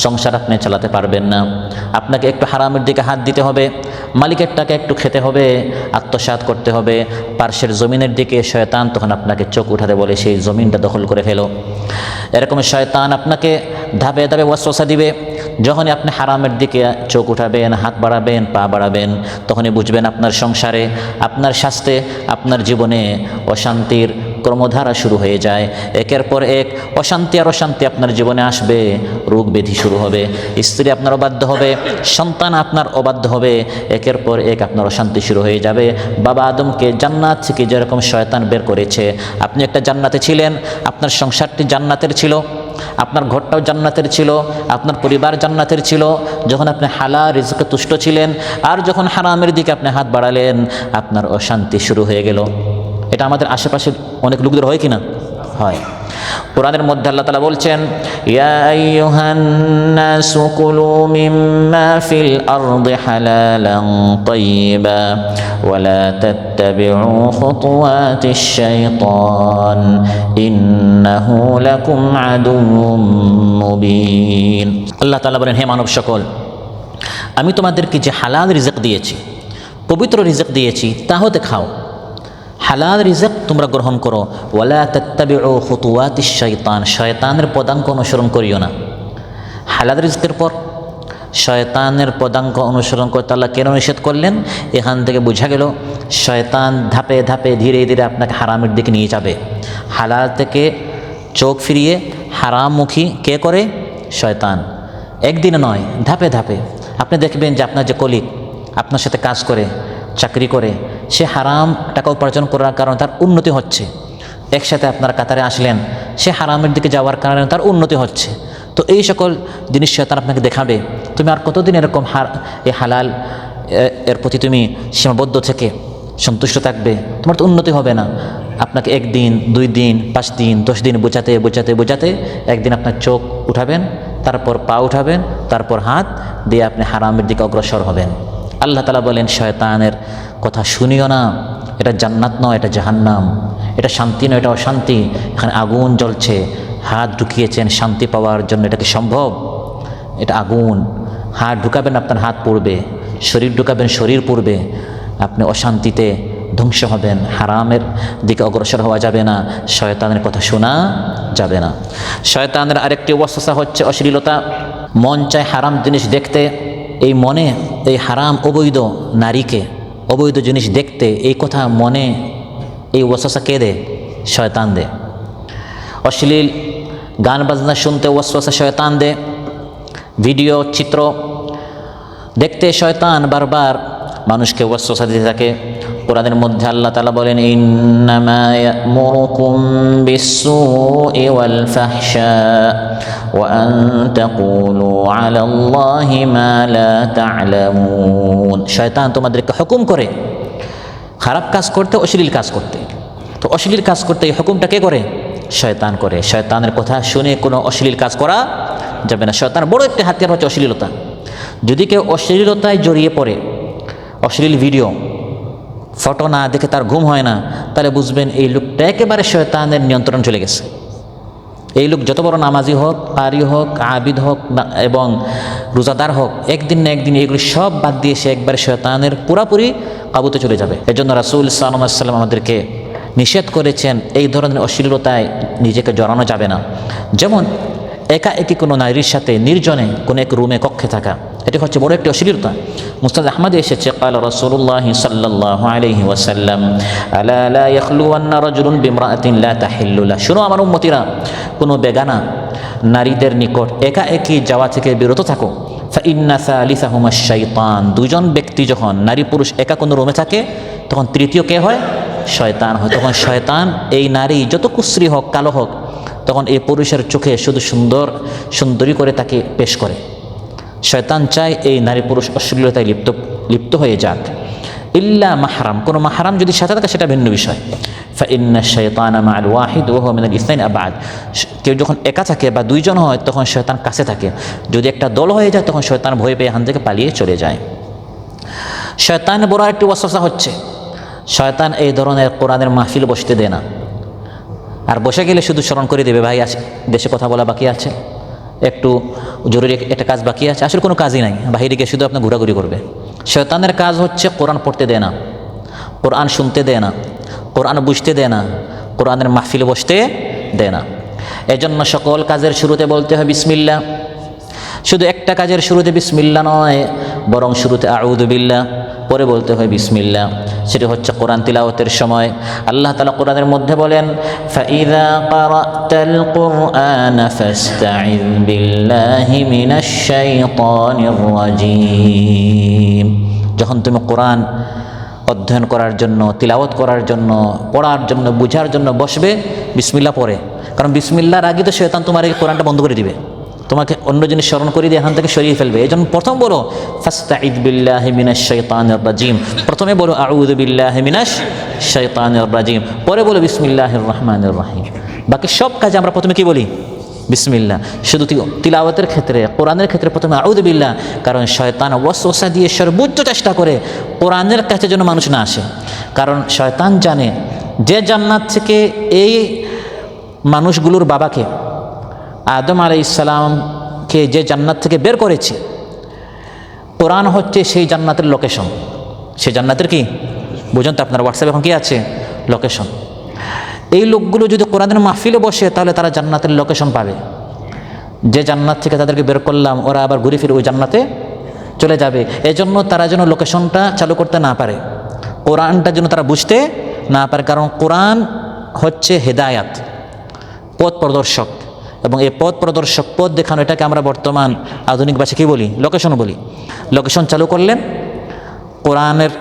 সংসার আপনি চালাতে পারবেন না, আপনাকে একটু হারামের দিকে হাত দিতে হবে, মালিকের টাকা একটু খেতে হবে, আত্মসাৎ করতে হবে। পার্শ্বের জমিনের দিকে শয়তান তখন আপনাকে চোখ উঠাতে বলে সেই জমিনটা দখল করে ফেলো। এরকম শয়তান আপনাকে ধাপে ধাপে ওয়াসওয়াসা দিবে। যখনই আপনি হারামের দিকে চোখ উঠাবেন, হাত বাড়াবেন, পা বাড়াবেন, তখনই বুঝবেন আপনার সংসারে, আপনার স্বাস্থ্যে, আপনার জীবনে অশান্তির কর্মধারা শুরু হয়ে যায়। একের পর এক অশান্তি আর অশান্তি আপনার জীবনে আসবে, রোগ ব্যাধি শুরু হবে, স্ত্রী আপনার অবাধ্য হবে, সন্তান আপনার অবাধ্য হবে, একের পর এক আপনার অশান্তি শুরু হয়ে যাবে। বাবা আদমকে জান্নাত থেকে যেরকম শয়তান বের করেছে, আপনি একটা জান্নাতে ছিলেন, আপনার সংসারটি জান্নাতের ছিল, আপনার ঘরটাও জান্নাতের ছিল, আপনার পরিবার জান্নাতের ছিল, যখন আপনি হালাল রিজকে তুষ্ট ছিলেন। আর যখন হারামের দিকে আপনি হাত বাড়ালেন, আপনার অশান্তি শুরু হয়ে গেল। এটা আমাদের আশেপাশে অনেক লোকদের হয় কিনা? হয়। কোরআনের মধ্যে আল্লাহ তাআলা বলছেন, ইয়া আইয়ুহান নাসু কুলু মিম্মা ফিল আরদি হালালান তাইয়্যিবা ওয়া লা তাত্তাবিউ খুতুওয়াতিশ শাইতান ইন্নাহু লাকুম আদুউম মুবিন। আল্লাহ তাআলা বলেন, হে মানব সকল, আমি তোমাদেরকে যে হালাল রিজিক দিয়েছি, পবিত্র রিজিক দিয়েছি, তা হতে খাও, হালাল রিজিক তোমরা গ্রহণ করো। ওয়ালা তাত্তাবিউ খুতুওয়াতিশ শাইতান, শয়তানের পদাঙ্ক অনুসরণ করিও না। হালাল রিজিকের পর শয়তানের পদাঙ্ক অনুসরণ করতে আল্লাহ কেন নিষেধ করলেন? এখান থেকে বোঝা গেল শয়তান ধাপে ধাপে ধীরে ধীরে আপনাকে হারামের দিকে নিয়ে যাবে। হালাল থেকে চোখ ফিরিয়ে হারামমুখী কে করে? শয়তান। একদিনে নয়, ধাপে ধাপে। আপনি দেখবেন যে আপনার যে কলিগ আপনার সাথে কাজ করে, চাকরি করে, সে হারাম টাকা উপার্জন করার কারণে তার উন্নতি হচ্ছে। একসাথে আপনার কাতারে আসলেন, সে হারামের দিকে যাওয়ার কারণে তার উন্নতি হচ্ছে। তো এই সকল জিনিস শয়তান আপনাকে দেখাবে, তুমি আর কতদিন এরকম এই হালাল এর প্রতি তুমি সীমাবদ্ধ থেকে সন্তুষ্ট থাকবে? তোমার তো উন্নতি হবে না। আপনাকে 1 দিন, 2 দিন, 5 দিন, 10 দিন বোঝাতে বোঝাতে বোঝাতে একদিন আপনার চোখ উঠাবেন, তারপর পা উঠাবেন, তারপর হাত দিয়ে আপনি হারামের দিকে অগ্রসর হবেন। আল্লাহ তাআলা বলেন, শয়তানের কথা শুনিও না, এটা জান্নাত নয়, এটা জাহান্নাম, এটা শান্তি নয়, এটা অশান্তি, এখানে আগুন জ্বলছে, হাত ঢুকিয়েছেন শান্তি পাওয়ার জন্য, এটা কি সম্ভব? এটা আগুন, হাত ঢুকাবেন আপনার হাত পড়বে, শরীর ঢুকাবেন শরীর পড়বে, আপনি অশান্তিতে ধ্বংস হবেন। হারামের দিকে অগ্রসর হওয়া যাবে না, শয়তানের কথা শোনা যাবে না। শয়তানের আরেকটি ওয়াসওয়াসা হচ্ছে অশ্লীলতা। মন চায় হারাম জিনিস দেখতে, এই মনে এই হারাম অবৈধ নারীকে, অবৈধ জিনিস দেখতে, এই কথা মনে এই ওয়াসওয়াসা কে দেয়? শয়তান দেয়। অশ্লীল গান বাজনা শুনতে ওয়াসওয়াসা শয়তান দেয়। ভিডিও চিত্র দেখতে শয়তান বারবার মানুষকে ওয়াসওয়াসা দিতে থাকে। কোরআনের মধ্যে আল্লাহ তাআলা বলেন, ইন্নামা ইয়া'মুরুকুম বিস-সু'i ওয়াল ফাহশা ওয়া আন তাকুলু আলাল্লাহি মা লা তা'লামুন। শয়তান তোমাদেরকে হুকুম করে খারাপ কাজ করতে, অশ্লীল কাজ করতে। তো অশ্লীল কাজ করতে এই হুকুমটা কে করে? শয়তান করে। শয়তানের কথা শুনে কোনো অশ্লীল কাজ করা যাবে না। শয়তান বড় একটি হাতিয়ার হচ্ছে অশ্লীলতা। যদি কেউ অশ্লীলতায় জড়িয়ে পড়ে, অশ্লীল ভিডিও ফটো না দেখে তার ঘুম হয় না, তাহলে বুঝবেন এই লোকটা একেবারে শয়তানের নিয়ন্ত্রণ চলে গেছে। এই লোক যত বড় নামাজি হোক, কারি হোক, আবিদ হোক এবং রোজাদার হোক, একদিন না একদিন এগুলি সব বাদ দিয়ে সে একবারে শয়তানের পুরাপুরি কাবুতে চলে যাবে। এজন্য রাসূল সাল্লাল্লাহু আলাইহি ওয়াসাল্লাম আমাদেরকে নিষেধ করেছেন এই ধরনের অশ্লীলতায় নিজেকে জড়ানো যাবে না। যেমন একাএকি কোনো নারীর সাথে নির্জনে কোনো এক রুমে কক্ষে থাকা, এটি হচ্ছে বড় একটি অশ্লীলতা। মুসনাদ আহমদে এসেছে, ক্বালা রাসূলুল্লাহ সাল্লাল্লাহু আলাইহি ওয়াসাল্লাম, আলা লা ইয়াখলুওয়ান্না রাজুলুন বিমরাআতিন লা তাহিল্লু লাহু। শুনো আমার উম্মতিরা, কোনো বেগানা নারীদের নিকট একাএকি যাওয়া থেকে বিরত থাকো। ফাইন্না সালিসাহুমা শাইতান। দুজন ব্যক্তি যখন নারী পুরুষ একা কোনো রুমে থাকে, তখন তৃতীয় কে হয়? শয়তান হয়। তখন শয়তান এই নারী যত কুশ্রী হোক, কালো হোক, তখন এই পুরুষের চোখে শুধু সুন্দরী করে তাকে পেশ করে। শয়তান চায় এই নারী পুরুষ অশ্লীলতায় লিপ্ত হয়ে যাক। ইল্লা মাহরাম, কোনো মাহরাম যদি সাথে থাকে সেটা ভিন্ন বিষয়। ফাইন্না শাইতানা মা'আল ওয়াহিদ ওয়া হুয়া মিনাল ইসনাইন আবআদ। কেউ যখন একা থাকে বা দুইজন হয়, তখন শয়তান কাছে থাকে। যদি একটা দল হয়ে যায়, তখন শয়তান ভয় পেয়ে এখান থেকে পালিয়ে চলে যায়। শয়তানের বড় একটি ওয়াসওয়াসা হচ্ছে, শয়তান এই ধরনের কোরআনের মাহফিল বসতে দেয় না। আর বসে গেলে শুধু স্মরণ করে দেবে, ভাই আছে দেশে কথা বলা বাকি আছে, একটু জরুরি একটা কাজ বাকি আছে, আসলে কোনো কাজই নাই, বাহিরে গিয়ে শুধু আপনার ঘোরাঘুরি করবে। শয়তানের কাজ হচ্ছে কোরআন পড়তে দেয় না, কোরআন শুনতে দেয় না, কোরআন বুঝতে দেয় না, কোরআনের মাহফিলে বসতে দেয় না। এজন্য সকল কাজের শুরুতে বলতে হয় বিসমিল্লাহ। শুধু একটা কাজের শুরুতে বিসমিল্লাহ নয়, বরং শুরুতে আউযু বিল্লাহ, পরে বলতে হয় বিসমিল্লাহ। সেটা হচ্ছে কোরআন তিলাওয়াতের সময়। আল্লাহ তাআলা কোরআনের মধ্যে বলেন, ফাইযা ক্বারাতাল কুরআনা ফাস্তাইয বিল্লাহি মিনাশ শাইতানির রাজীম। যখন তুমি কোরআন অধ্যয়ন করার জন্য, তিলাওয়াত করার জন্য, পড়ার জন্য, বুঝার জন্য বসবে, বিসমিল্লাহ পড়ে। কারণ বিসমিল্লাহর আগে তো শয়তান তোমার এই কোরআনটা বন্ধ করে দিবে, তোমাকে অন্য জিনিস স্মরণ করে দিয়ে এখান থেকে সরিয়ে ফেলবে। এই জন্য প্রথম বলো ফাস্তাইয বিল্লাহি মিনাশ শাইতানির রাজীম, প্রথমে বলো আউযু বিল্লাহি মিনাশ শাইতানির রাজীম, পরে বলো বিসমিল্লাহির রহমানির রহিম। বাকি সব কাজে আমরা প্রথমে কি বলি? বিসমিল্লাহ। শুধু তিলাওয়াতের ক্ষেত্রে, কোরআনের ক্ষেত্রে প্রথমে আউযু বিল্লাহ, কারণ শয়তান ওয়াসওয়াসা দিয়ে সর্বোচ্চ চেষ্টা করে কোরআনের কাছে যেন মানুষ না আসে। কারণ শয়তান জানে যে জান্নাত থেকে এই মানুষগুলোর বাবাকে আদম আলাইহিস সালামকে যে জান্নাত থেকে বের করেছে, কোরআন হচ্ছে সেই জান্নাতের লোকেশন। সেই জান্নাতের কি বুঝুন তো, আপনার হোয়াটসঅ্যাপ এখন কি আছে? লোকেশন। এই লোকগুলো যদি কোরআনের মাহফিলে বসে তাহলে তারা জান্নাতের লোকেশন পাবে। যে জান্নাত থেকে তাদেরকে বের করলাম, ওরা আবার ঘুরে ফিরে ওই জান্নাতে চলে যাবে। এজন্য তারা যেন লোকেশনটা চালু করতে না পারে, কোরআনটা যেন তারা বুঝতে না পারে। কারণ কোরআন হচ্ছে হেদায়াত, পথ প্রদর্শক, এবং এই পথ প্রদর্শক, পথ দেখানো, এটাকে আমরা বর্তমান আধুনিক ভাষায় কী বলি? লোকেশন বলি। লোকেশন চালু করলেন, কোরআনের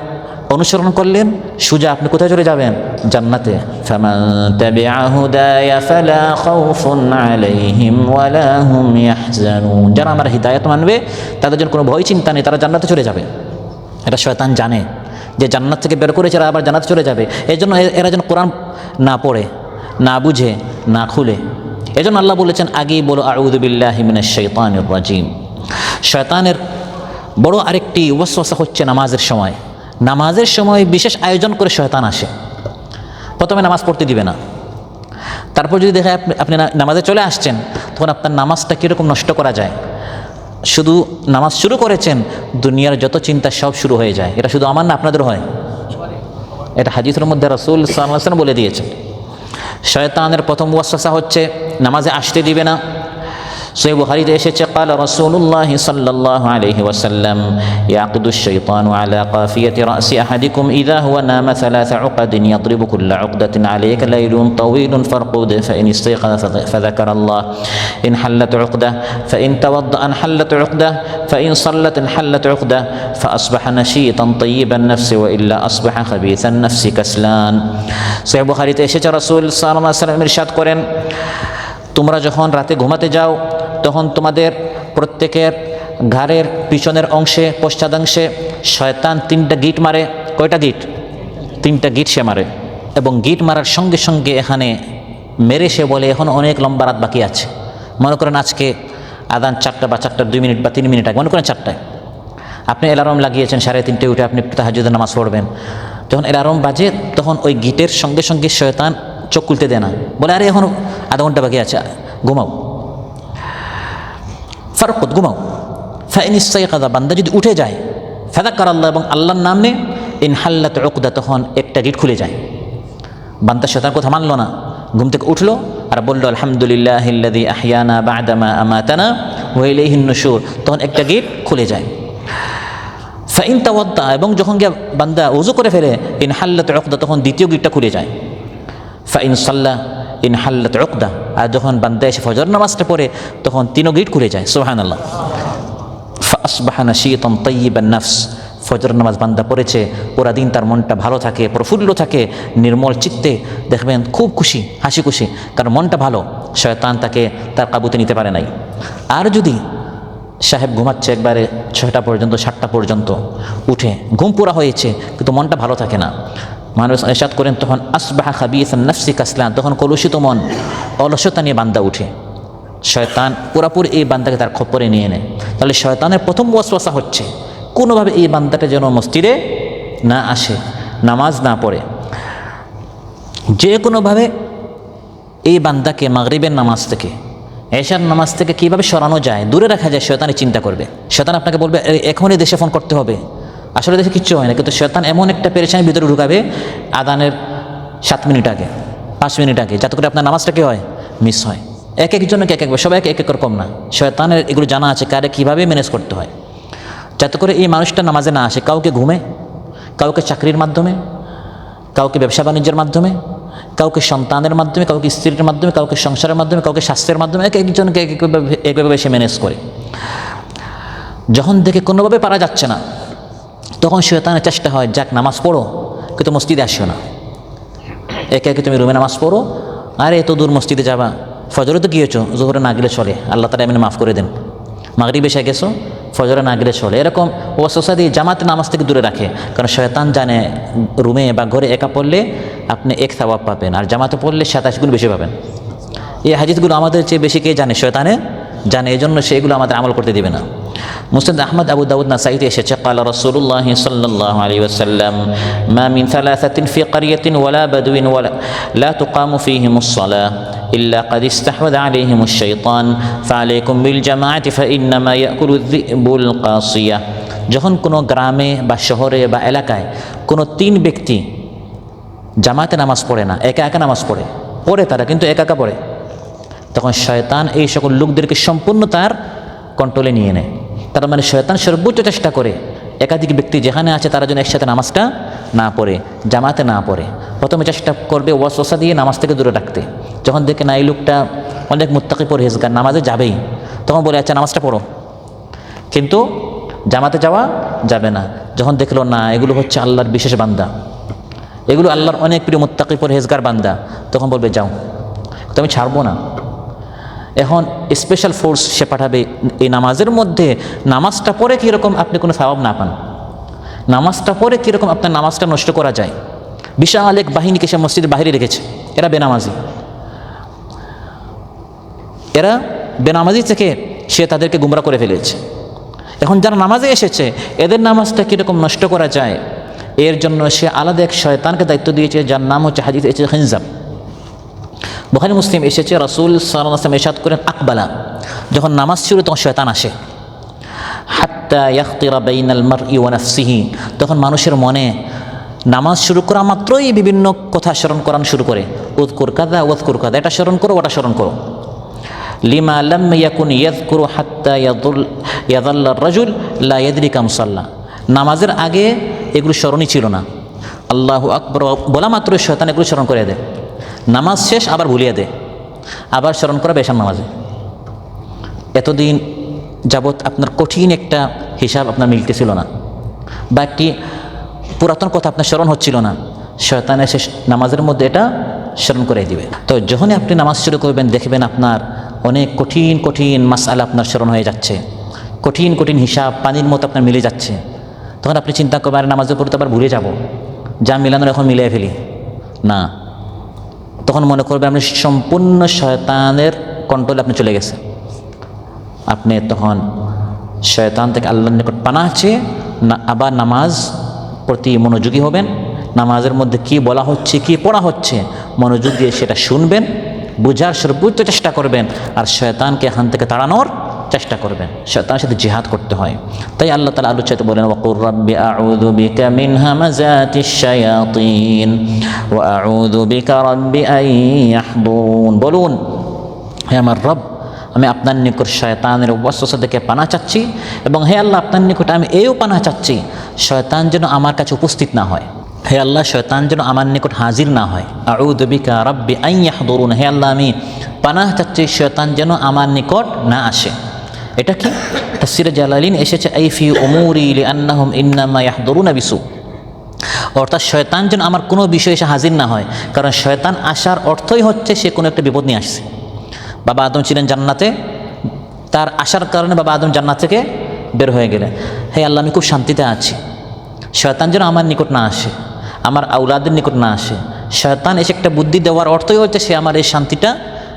অনুসরণ করলেন, সোজা আপনি কোথায় চলে যাবেন? জান্নাতে। ফামান তাবিআ হুদায়া ফালা খাউফুন আলাইহিম ওয়ালা হুম ইয়াহজানুন। যারা আমার হিদায়াত মানবে তাদের জন্য কোনো ভয় চিন্তা নেই, তারা জান্নাতে চলে যাবে। এটা শয়তান জানে যে জান্নাত থেকে বের করেছে, এরা আবার জান্নাতে চলে যাবে। এই জন্য এরা যেন কোরআন না পড়ে, না বুঝে, না খুলে। এই জন্য আল্লাহ বলেছেন আগেই বলো আউযু বিল্লাহি মিনাশ শাইতানির রাজীম। শয়তানের বড় আরেকটি ওয়াসওয়াসা হচ্ছে নামাজের সময়। নামাজের সময় বিশেষ আয়োজন করে শয়তান আসে। প্রথমে নামাজ পড়তে দিবে না, তারপর যদি দেখে আপনি নামাজে চলে আসছেন, তখন আপনার নামাজটা কীরকম নষ্ট করা যায়। শুধু নামাজ শুরু করেছেন, দুনিয়ার যত চিন্তা সব শুরু হয়ে যায়। এটা শুধু আমার না, আপনাদের হয়। এটা হাদিসের মধ্যে রাসূল সাল্লাল্লাহু আলাইহি ওয়াসাল্লাম বলে দিয়েছেন। শয়তানের প্রথম ওয়াসওয়াসা হচ্ছে নামাজে আসতে দিবে না। সহিহ বুখারীতে এসেছে, قال رسول الله صلى الله عليه وسلم يعقد الشيطان على قافية رأس أحدكم إذا هو نام 3 عقد يضرب كل عقدة عليك ليل طويل فارقد فإن استيقظ فذكر الله انحلت عقدة فإن توضأ انحلت عقدة فإن صلت انحلت عقدة فأصبح نشيطا طيب النفس وإلا أصبح خبيث النفس كسلان। সহিহ বুখারীতে এসেছে, রাসূল সাল্লাল্লাহু আলাইহি ওয়াসাল্লাম ইরশাদ করেন, তোমরা যখন রাতে ঘুমাতে যাও তখন তোমাদের প্রত্যেকের ঘাড়ের পিছনের অংশে, পশ্চাদাংশে শয়তান 3টা গিট মারে। কয়টা গিট? 3টা গিট সে মারে। এবং গিট মারার সঙ্গে সঙ্গে এখানে মেরে সে বলে এখন অনেক লম্বা রাত বাকি আছে। মনে করেন আজকে আদান 4টা বা 4টার 2 মিনিট বা 3 মিনিট আগে, মনে করেন 4টায় আপনি অ্যালার্ম লাগিয়েছেন, 3:30টায় উঠে আপনি তাহাজ্জুদের নামাজ পড়বেন। যখন অ্যালার্ম বাজে তখন ওই গিটের সঙ্গে সঙ্গে শয়তান চোখ খুলতে দেয় না, বলে আরে এখন আধা ঘন্টা বাকি আছে, ঘুমাও, ফারকুদ, ঘুমাও। ফাইন ইস্তাইকাযা, বান্দা যদি উঠে যায়, ফাযাকার আল্লাহ, এবং আল্লাহর নাম নেয়, ইনহাল্লাত উকদা, তখন একটা গিট খুলে যায়। বান্দা শয়তান কথা মানলো না, ঘুম থেকে উঠলো আর বললো আলহামদুলিল্লাহিল্লাযী আহইয়ানা বা'দা মা আমাতানা ওয়া ইলাইহিন নুশুর, তখন একটা গিট খুলে যায়। ফাইন তাওয়াদ্দা, এবং যখন গিয়ে বান্দা ওযু করে ফেলে, ইনহাল্লাত উকদা, তখন দ্বিতীয় গিটটা খুলে যায়। ফাইন সাল্লা ইনহাল্লাত উকদা, আর যখন বান্দা এসে ফজর নামাজটা পড়ে তখন 3 গিট খুলে যায়। সুবহানাল্লাহ। ফাসবাহা নাশীতান তাইয়িবান নাফস, ফজর নামাজ বান্দা পড়েছে, পুরা দিন তার মনটা ভালো থাকে, প্রফুল্ল থাকে, নির্মল চিত্তে দেখবেন খুব খুশি, হাসি খুশি, কারণ মনটা ভালো, শয়তান তাকে তার কাবুতে নিতে পারে নাই। আর যদি সাহেব ঘুমাচ্ছে একবারে 6টা পর্যন্ত, 7টা পর্যন্ত, উঠে ঘুম পুরা হয়েছে কিন্তু মনটা ভালো থাকে না, মানুষ ইরশাদ করেন তখন আসবাহা খাবিসান নাফসি কাসলান, তখন কলুষিত মন, অলসতা নিয়ে বান্দা উঠে। শয়তান পুরাপুরি এই বান্দাকে তার খপ্পরে নিয়ে নেয়। তাহলে শয়তানের প্রথম ওয়াসওয়াসা হচ্ছে কোনোভাবে এই বান্দাটা যেন মসজিদে না আসে, নামাজ না পড়ে, যে কোনোভাবে এই বান্দাকে মাগরিবের নামাজ থেকে, এশার নামাজ থেকে কীভাবে সরানো যায়, দূরে রাখা যায়, শয়তানি চিন্তা করবে। শয়তান আপনাকে বলবে এখনই দেশে ফোন করতে হবে, আসলে দেশে কিচ্ছু হয় না, কিন্তু শয়তান এমন একটা পেরেশানির ভিতরে ঢুকাবে আদানের 7 মিনিট আগে, 5 মিনিট আগে, যাতে করে আপনার নামাজটা কি হয়, মিস হয়। এক একজনকে এক একবার, সবাইকে এক এক রকম না, শয়তানের এগুলো জানা আছে কারে কীভাবে ম্যানেজ করতে হয়, যাতে করে এই মানুষটা নামাজে না আসে। কাউকে ঘুমে, কাউকে চাকরির মাধ্যমে, কাউকে ব্যবসা বাণিজ্যের মাধ্যমে, কাউকে সন্তানের মাধ্যমে, কাউকে স্ত্রীর মাধ্যমে, কাউকে সংসারের মাধ্যমে, কাউকে স্বাস্থ্যের মাধ্যমে, এক একজনকে একভাবে সে ম্যানেজ করে। যখন দেখে কোনোভাবে পারা যাচ্ছে না, তখন শয়তানের চেষ্টা হয়, যাক নামাজ পড়ো, কিন্তু মসজিদে আসিও না, একে একে তুমি রুমে নামাজ পড়ো, আরে এত দূর মসজিদে যাবা, ফজরে তো গিয়েছো, জোহরে না গেলে চলে, আল্লাহ তাআলা এমনি মাফ করে দেন, মাগরিবে এসে গেছো, ফজরে না গেলে চলে, এরকম ওয়াসওয়াসা দিয়ে জামাতে নামাজ থেকে দূরে রাখে। কারণ শয়তান জানে রুমে বা ঘরে একা পড়লে আপনি 1 সওয়াব পাবেন, আর জামাতে পড়লে 27 গুণ বেশি পাবেন। এই হাদিসগুলো আমাদের চেয়ে বেশি কে জানে? শয়তানে জানে, এই জন্য সেগুলো আমাদের আমল করতে দিবে না। মুসনাদ আহমদ, আবু দাউদ, নাসাইতে এসেছে, ক্বালা রাসূলুল্লাহ সাল্লাল্লাহু আলাইহি ওয়াসাল্লাম, মা মিন সালাসাতিন ফি ক্বরিয়াতিন ওয়ালা বাদউইন ওয়ালা লা তুকামু ফীহিমুস সালাহ ইল্লা ক্বাদ ইস্তাহওয়াযা আলাইহিমুশ শাইতান ফাআলাইকুম বিল জামাআতি ফাইন্নামা ইয়াকুলু যিবুল কাসিয়া। যখন কোনো গ্রামে বা শহরে বা এলাকায় কোনো 3 ব্যক্তি জামাতে নামাজ পড়ে না, একা একা নামাজ পড়ে, তারা কিন্তু একা একা পড়ে, তখন শয়তান এই সকল লোকদেরকে সম্পূর্ণ তার কন্ট্রোলে নিয়ে নেয়। তার মানে শয়তান সর্বোচ্চ চেষ্টা করে একাধিক ব্যক্তি যেখানে আছে তারা যেন একসাথে নামাজটা না পড়ে, জামাতে না পড়ে। প্রথমে চেষ্টা করবে ওয়াসওয়াসা দিয়ে নামাজ থেকে দূরে রাখতে। যখন দেখে না এই লোকটা অনেক মুত্তাকি পরহেজগার, নামাজে যাবেই, তখন বলে আচ্ছা নামাজটা পড়ো, কিন্তু জামাতে যাওয়া যাবে না। যখন দেখলো না এগুলো হচ্ছে আল্লাহর বিশেষ বান্দা, এগুলো আল্লাহর অনেক প্রিয় মুত্তাকি পরহেজগার বান্দা, তখন বলবে যাও, তো আমি ছাড়বো না। এখন স্পেশাল ফোর্স সে পাঠাবে এই নামাজের মধ্যে। নামাজটা পড়ে কীরকম আপনি কোনো সওয়াব না পান, নামাজটা পড়ে কীরকম আপনার নামাজটা নষ্ট করা যায়। বিশাল এক বাহিনীকে সে মসজিদের বাইরে রেখেছে, এরা বেনামাজি, এরা বেনামাজি থেকে সে তাদেরকে গুমরা করে ফেলেছে। এখন যারা নামাজে এসেছে এদের নামাজটা কীরকম নষ্ট করা যায়, এর জন্য সে আলাদা এক শয়তানকে দায়িত্ব দিয়েছে, যার নাম হচ্ছে হাদিসে এসেছে খিনজাব। বুখারী মুসলিম এসেছে, রাসূল সাল্লাল্লাহু আলাইহি ওয়াসাল্লাম ইরশাদ করেন, আকবালা, যখন নামাজ শুরু তখন শয়তান আসে, হাত্তা ইয়াখতিরা বাইনাল মারই ওয়া নাফসিহি, তখন মানুষের মনে নামাজ শুরু করা মাত্রই বিভিন্ন কথা স্মরণ করানো শুরু করে, উযকুর কাযা ওয়াযকুর কাযা, এটা স্মরণ করো, ওটা স্মরণ করো। লিমা লাম ইয়াকুন ইয়াযকুরু হাত্তা ইয়াযাল্লা আর-রাজুল লা ইয়াদরি কাম সাল্লা, নামাজের আগে এগুলো স্মরণই ছিল না, আল্লাহু আকবার বলা মাত্র শয়তান এগুলো স্মরণ করে দেয়, নামাজ শেষ আবার ভুলিয়ে দেয়, আবার স্মরণ করা বেশার নামাজে। এতদিন যাবৎ আপনার কঠিন একটা হিসাব আপনার মিলতেছিল না, বা একটি পুরাতন কথা আপনার স্মরণ হচ্ছিল না, শয়তান এসে নামাজের মধ্যে এটা স্মরণ করে দিবে। তো যখনই আপনি নামাজ শুরু করবেন দেখবেন আপনার অনেক কঠিন কঠিন মাসআলা আপনার স্মরণ হয়ে যাচ্ছে, কঠিন কঠিন হিসাব পানির মতো আপনার মিলে যাচ্ছে। তখন আপনি চিন্তা করবেন আরে নামাজের পরে তো আবার ভুলে যাব, যা মিলানোর এখন মিলিয়ে ফেলি না, তখন মনে করবে আপনি সম্পূর্ণ শয়তানের কন্ট্রোলে আপনি চলে গেছে। আপনি তখন শয়তান থেকে আল্লাহর নিকট পানাহ চেয়ে আবার নামাজ প্রতি মনোযোগী হবেন, নামাজের মধ্যে কি বলা হচ্ছে কি পড়া হচ্ছে মনোযোগ দিয়ে সেটা শুনবেন, বুঝার সর্বোচ্চ চেষ্টা করবেন, আর শয়তানকে এখান থেকে তাড়ানোর চেষ্টা করবেন। শয়তানের সাথে জিহাদ করতে হয়। তাই আল্লাহ তাআলা আলোচিত বলেন, ওয়াকুর রাব্বি আউযু বিকা মিন হামাযাতিশ শায়াতিন ওয়া আউযু বিকা রাব্বি আন ইয়াহদুরুন, বলুন হে আমার রব, আমি আপনার নিকট শয়তানের ওয়াসওয়াসা থেকে পানাহ চাচ্ছি, এবং হে আল্লাহ আপনার নিকট আমি এও পানাহ চাচ্ছি শয়তান যেন আমার কাছে উপস্থিত না হয়। হে আল্লাহ শয়তান যেন আমার নিকট হাজির না হয়। আউযু বিকা রাব্বি আন ইয়াহদুরুন, হে আল্লাহ আমি পানাহ চাচ্ছি শয়তান যেন আমার নিকট না আসে। এটা কি তাফসীরে জালালাইন এসেছে, আই ফি উমুরি লিআন্নাহুম ইন্নামা ইয়াহদুরুনা বিসু, অর্থাৎ শয়তান যেন আমার কোনো বিষয়ে এসে হাজির না হয়, কারণ শয়তান আসার অর্থই হচ্ছে সে কোনো একটা বিপদ নিয়ে আসছে। বাবা আদম ছিলেন জান্নাতে, তার আসার কারণে বাবা আদম জান্নাত থেকে বের হয়ে গেলেন। হে আল্লাহ আমি খুব শান্তিতে আছি, শয়তান যেন আমার নিকট না আসে, আমার আওলাদের নিকট না আসে। শয়তান এসে একটা বুদ্ধি দেওয়ার অর্থই হচ্ছে সে আমার এই শান্তিটা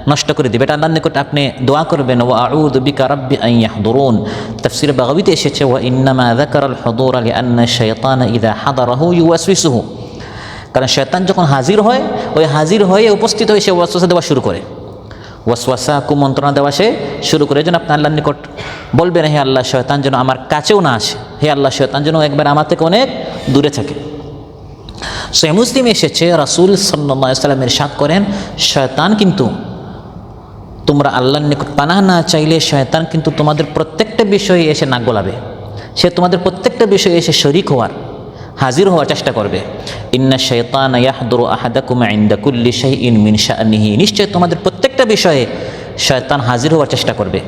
নষ্ট করে দিবে। এটা আল্লাহর নিকট আপনি দোয়া করবেন, ওয়া আউযু বিকা রাব্বি আন ইয়াহদুরুন। তাফসীরে বাগাবীতে এসেছে, ওয়া ইন্নামা যাকারাল হুদুরা লিআন্না আশ-শাইতানা ইযা হাদারাহু ইউওয়াসওয়িসুহু। কারণ শয়তান যখন হাজির হয়, ওই হাজির হয়ে উপস্থিত হয়ে সে ওয়াসওয়াসা দেওয়া শুরু করে, ওয়াসওয়াসা কুমন্ত্রণা দেওয়া সে শুরু করে। যেন আপনি আল্লাহর নিকট বলবেন, হে আল্লাহ, শয়তান যেন আমার কাছেও না আসে, হে আল্লাহ, শয়তান যেন একবার আমার থেকে অনেক দূরে থাকে। সহিহ মুসলিমে এসেছে, রাসূল সাল্লাল্লাহু আলাইহি ওয়াসাল্লাম ইরশাদ করেন, শয়তান কিন্তু, তোমরা আল্লাহর নিকট পানাহ না চাইলে শয়তান কিন্তু তোমাদের প্রত্যেকটা বিষয়ে এসে নাক গলাবে। সে তোমাদের প্রত্যেকটা বিষয়ে এসে শরীক হওয়ার, হাজির হওয়ার চেষ্টা করবে। ইন্না শাইতানা ইয়াহদুরু আহাদাকুম ইনদা কুল্লি শাইইন মিন শাআনিহি। নিশ্চয় তোমাদের প্রত্যেকটা বিষয়ে শয়তান হাজির হওয়ার চেষ্টা করবে।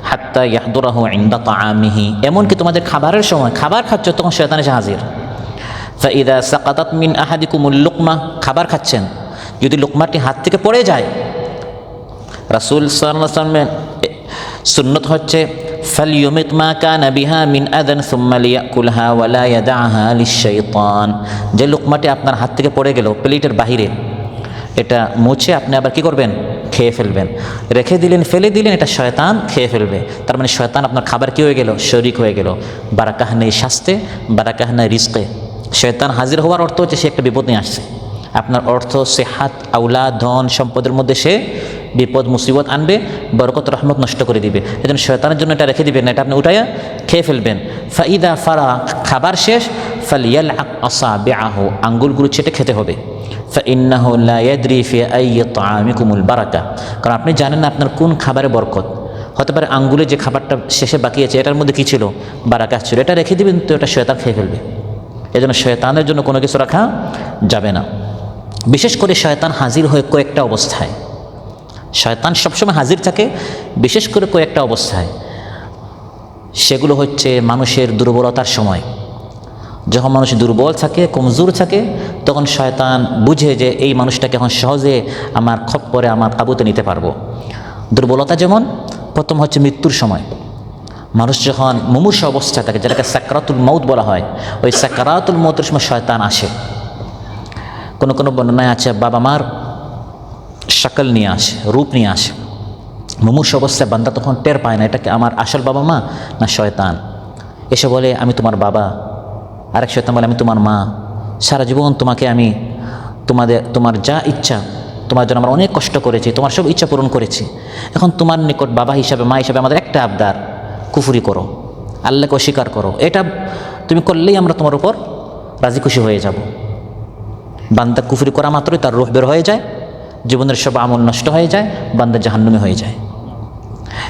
হাত্তা ইয়াহদুরাহু ইনদা তাআমিহি। এমনকি তোমাদের খাবারের সময়, খাবার খাচ্ছ, তখন শয়তান এসে হাজির। ফাইদা সাকাতাত মিন আহাদিকুমুল লুকমা। খাবার খাচ্ছেন, যদি লুকমাটি হাত থেকে পড়ে যায়, রাসূল সাল্লাল্লাহু আলাইহি ওয়াসাল্লামের সুন্নত হচ্ছে, ফালইউমিত মা কানা বিহা মিন আযান সুম্মা লিয়াকুলহা ওয়া লা ইয়াদআহা লিশ-শাইতান। যে লুকমাটি আপনার হাত থেকে পড়ে গেল প্লেটের বাহিরে, এটা মুছে আপনি আবার কি করবেন? খেয়ে ফেলবেন। রেখে দিলেন, ফেলে দিলেন, এটা শয়তান খেয়ে ফেলবে। তার মানে শয়তান আপনার খাবার কি হয়ে গেল? শরীক হয়ে গেল। বারাকাহ নেই স্বাস্থ্যে, বারাকাহ নেই রিজকে। শয়তান হাজির হওয়ার অর্থ হচ্ছে সে একটা বিপদ নিয়ে আসছে। আপনার অর্থ, সেহাত, আওলাদ, ধন সম্পদের মধ্যে সে বিপদ মুসিবত আনবে, বরকত রহমত নষ্ট করে দিবে। এই জন্য শয়তানের জন্য এটা রেখে দিবেন না, এটা আপনি উঠাইয়া খেয়ে ফেলবেন। ফাইদা ফারা, খাবার শেষ, ফালিয়ালআক আসাবিআহু, আঙ্গুলগুলো ছেটে খেতে হবে। ফাইন্নাহু লা ইয়াদরি ফি আইয়ি তাআমিকুমুল বারাকা। কারণ আপনি জানেন না আপনার কোন খাবারে বরকত। হতে পারে আঙ্গুলে যে খাবারটা শেষে বাকি আছে এটার মধ্যে কী ছিল? বারাকা ছিল। এটা রেখে দিবেন তো এটা শয়তান খেয়ে ফেলবে। এই জন্য শয়তানের জন্য কোনো কিছু রাখা যাবে না। বিশেষ করে শয়তান হাজির হয় কয়েকটা অবস্থায়। শয়তান সবসময় হাজির থাকে বিশেষ করে কয়েকটা অবস্থায়। সেগুলো হচ্ছে মানুষের দুর্বলতার সময়। যখন মানুষ দুর্বল থাকে, কমজোর থাকে, তখন শয়তান বুঝে যে এই মানুষটাকে এখন সহজে আমার খপ্পরে, আমার কাবুতে নিতে পারবো। দুর্বলতা যেমন, প্রথম হচ্ছে মৃত্যুর সময়। মানুষ যখন মুমূর্ষ অবস্থা থাকে, যেটাকে সাকরাতুল মউত বলা হয়, ওই সাকরাতুল মউতের সময় শয়তান আসে। কোনো কোনো বর্ণনায় আছে বাবা মার শাকল নিয়ে আসে, রূপ নিয়ে আসে। মুমূর্ষ অবস্থায় বান্দা তখন টের পায় না এটাকে আমার আসল বাবা মা না শয়তান। এসে বলে আমি তোমার বাবা, আরেক শয়তান বলে আমি তোমার মা। সারা জীবন তোমাকে আমি তোমার যা ইচ্ছা, তোমার জন্য আমরা অনেক কষ্ট করেছি, তোমার সব ইচ্ছা পূরণ করেছি। এখন তোমার নিকট বাবা হিসাবে, মা হিসাবে আমাদের একটা আবদার, কুফরি করো, আল্লাহকে অস্বীকার করো। এটা তুমি করলেই আমরা তোমার উপর রাজি খুশি হয়ে যাব। বান্দা কুফরি করা মাত্রই তার রূহ বের হয়ে যায়, জীবনের সব আমল নষ্ট হয়ে যায়, বান্দা জাহান্নামী হয়ে যায়।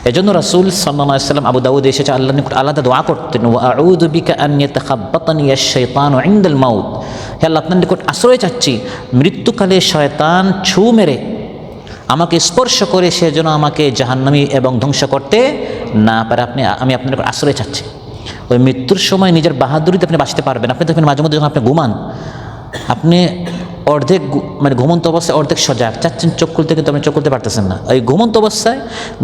এজন্য রাসূল সাল্লাল্লাহু আলাইহি ওয়াসাল্লাম আবু দাউদে এসেছে আল্লাহর নিকট আলাদা দোয়া করতেন, ওয়া আউযু বিকা আন ইয়াতাখাব্বাতানি আশ-শাইতানু ইনদাল মাউত। হে আল্লাহ, আপনার নিকট আশ্রয় চাচ্ছি মৃত্যুকালে শয়তান ছু মেরে আমাকে স্পর্শ করে সে যেন আমাকে জাহান্নামী এবং ধ্বংস করতে না পারে। আমি আপনার নিকট আশ্রয় চাচ্ছি। ওই মৃত্যুর সময় নিজের বাহাদুরিতে আপনি বাঁচতে পারবেন। আপনি দেখবেন মাঝে মধ্যে যখন আপনি ঘুমান, আপনি অর্ধেক মানে ঘুমন্ত অবস্থায় অর্ধেক সজাগ, চাচ্ছেন চোখ খুলতে, কিন্তু আপনি চোখ খুলতে পারতেছেন না। এই ঘুমন্ত অবস্থায়,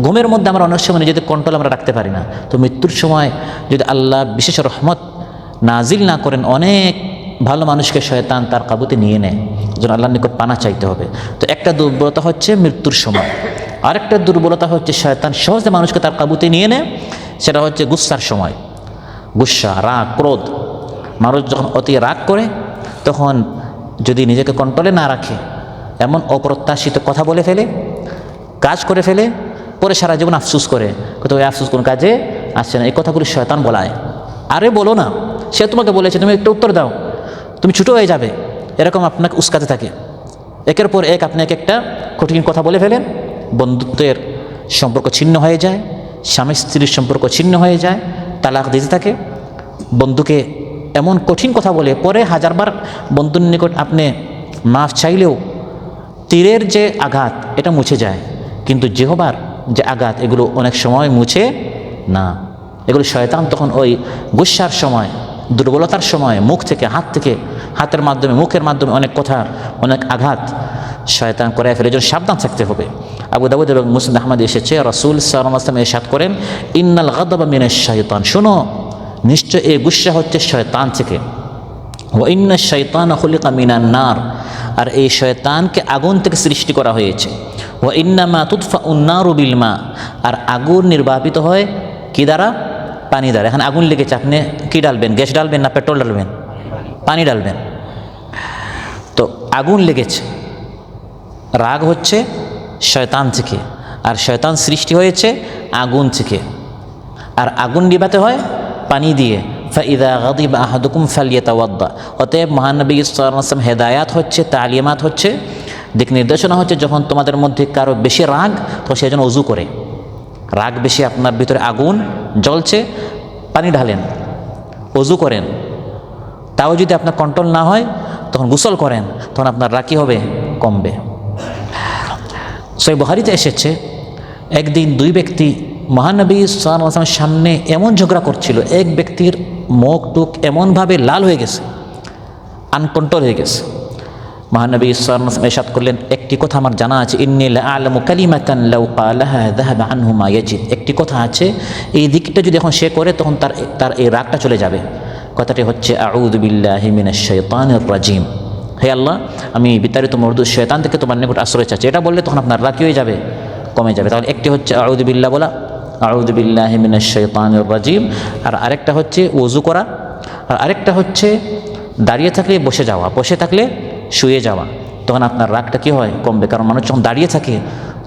ঘুমের মধ্যে আমরা অনেক সময় নিজেদের কন্ট্রোল আমরা রাখতে পারি না। তো মৃত্যুর সময় যদি আল্লাহ বিশেষ রহমত নাজিল না করেন, অনেক ভালো মানুষকে শয়তান তার কাবুতে নিয়ে নেয়। যেন আল্লাহর নিকট পানা চাইতে হবে। তো একটা দুর্বলতা হচ্ছে মৃত্যুর সময়। আরেকটা দুর্বলতা হচ্ছে শয়তান সহজে মানুষকে তার কাবুতে নিয়ে নেয়, সেটা হচ্ছে গুস্সার সময়। গুস্সা, রাগ, ক্রোধ। মানুষ যখন অতি রাগ করে, তখন যদি নিজেকে কন্ট্রোলে না রাখে, এমন অপ্রত্যাশিত কথা বলে ফেলে, কাজ করে ফেলে, পরে সারা জীবন আফসুস করে, কোথাও ওই আফসুস কোন কাজে আসছে না। এই কথাগুলি শয়তান বলায়। আরে বলো না, সে তোমাকে বলেছে, তুমি একটা উত্তর দাও, তুমি ছুটো হয়ে যাবে, এরকম আপনাকে উস্কাতে থাকে। একের পর এক আপনি একটা কঠিন কথা বলে ফেলেন, বন্ধুত্বের সম্পর্ক ছিন্ন হয়ে যায়, স্বামী স্ত্রীর সম্পর্ক ছিন্ন হয়ে যায়, তালাক দিতে থাকে। বন্ধুকে এমন কঠিন কথা বলে, পরে হাজারবার বন্ধুর নিকট আপনি মাফ চাইলেও তীরের যে আঘাত এটা মুছে যায়, কিন্তু জিহবার যে আঘাত এগুলো অনেক সময় মুছে না। এগুলো শয়তান তখন ওই গুস্সার সময়, দুর্বলতার সময় মুখ থেকে, হাতের মাধ্যমে, মুখের মাধ্যমে অনেক কথা, অনেক আঘাত শয়তান করে ফেলে। এজন্য সাবধান থাকতে হবে। আবু দাউদ এবং মুসনাদ আহমদ এসেছে, রাসূল সাল্লাল্লাহু আলাইহি ওয়াসাল্লাম ইরশাদ করেন, ইন্নাল গাদাবা মিনাশ শাইতান। শোনো, নিশ্চয় এই গুস্সা হচ্ছে শয়তান থেকে। ওয়া ইন্নাশ শাইতানা খুলিকা মিনান নার। আর এই শয়তানকে আগুন থেকে সৃষ্টি করা হয়েছে। ওয়া ইন্নামা তুতফাউন নারু বিল মা, আর আগুন নির্বাপিত হয় কি দ্বারা? পানি দ্বারা। এখন আগুন লেগেছে, আপনি কি ডালবেন? গ্যাস ডালবেন না পেট্রোল ডালবেন? পানি ডালবেন। তো আগুন লেগেছে, রাগ হচ্ছে শয়তান থেকে, আর শয়তান সৃষ্টি হয়েছে আগুন থেকে, আর আগুন নিভাতে হয় পানি দিয়ে। ফাইদা গাদিবা আহাদুকুম ফালিয়াতাওয়াদ্দা। অতএব মহানবী সাল্লাল্লাহু আলাইহি ওয়াসাল্লাম হেদায়াত হচ্ছে, তালিমাত হচ্ছে, দিক নির্দেশনা হচ্ছে, যখন তোমাদের মধ্যে কারো বেশি রাগ তো সে যেন ওযু করে। রাগ বেশি, আপনার ভিতরে আগুন জ্বলছে, পানি ঢালেন, ওযু করেন। তাও যদি আপনার কন্ট্রোল না হয় তখন গোসল করেন, তখন আপনার রাগ কী হবে? কমবে। সহিহ বুখারীতে এসেছে একদিন দুই ব্যক্তি মহানবী সাল্লাল্লাহু আলাইহি ওয়াসাল্লামের সামনে এমন ঝগড়া করছিল, এক ব্যক্তির মুখ টুক এমনভাবে লাল হয়ে গেছে, আনকন্ট্রোল হয়ে গেছে। মহানবী সাল্লাল্লাহু আলাইহি ওয়াসাল্লাম ইরশাদ করলেন, একটি কথা আমার জানা আছে, ইন্নী লা আ'লামু কালিমাতান লাউ ক্বালাহা যাহাবা আনহু মা ইয়াজিদ। একটি কথা আছে, এই দিকটা যদি এখন সে করে তখন তার এই রাগটা চলে যাবে। কথাটি হচ্ছে আউযু বিল্লাহি মিনাশ শাইতানির রাজিম। হে আল্লাহ, আমি বিতাড়িত মরদুদ শয়তান থেকে তোমার নিকট আশ্রয় চাচ্ছি। এটা বললে তখন আপনার রাগ কি হয়ে যাবে? কমে যাবে। তাহলে একটি হচ্ছে আউযু বিল্লাহ বলা, আউযু বিল্লাহি মিনাশ শাইতানির রাজিম, আর আরেকটা হচ্ছে ওযু করা, আর আরেকটা হচ্ছে দাঁড়িয়ে থাকলে বসে যাওয়া, বসে থাকলে শুয়ে যাওয়া। তখন আপনার রাগটা কী হয়? কমবে। কারণ মানুষ যখন দাঁড়িয়ে থাকে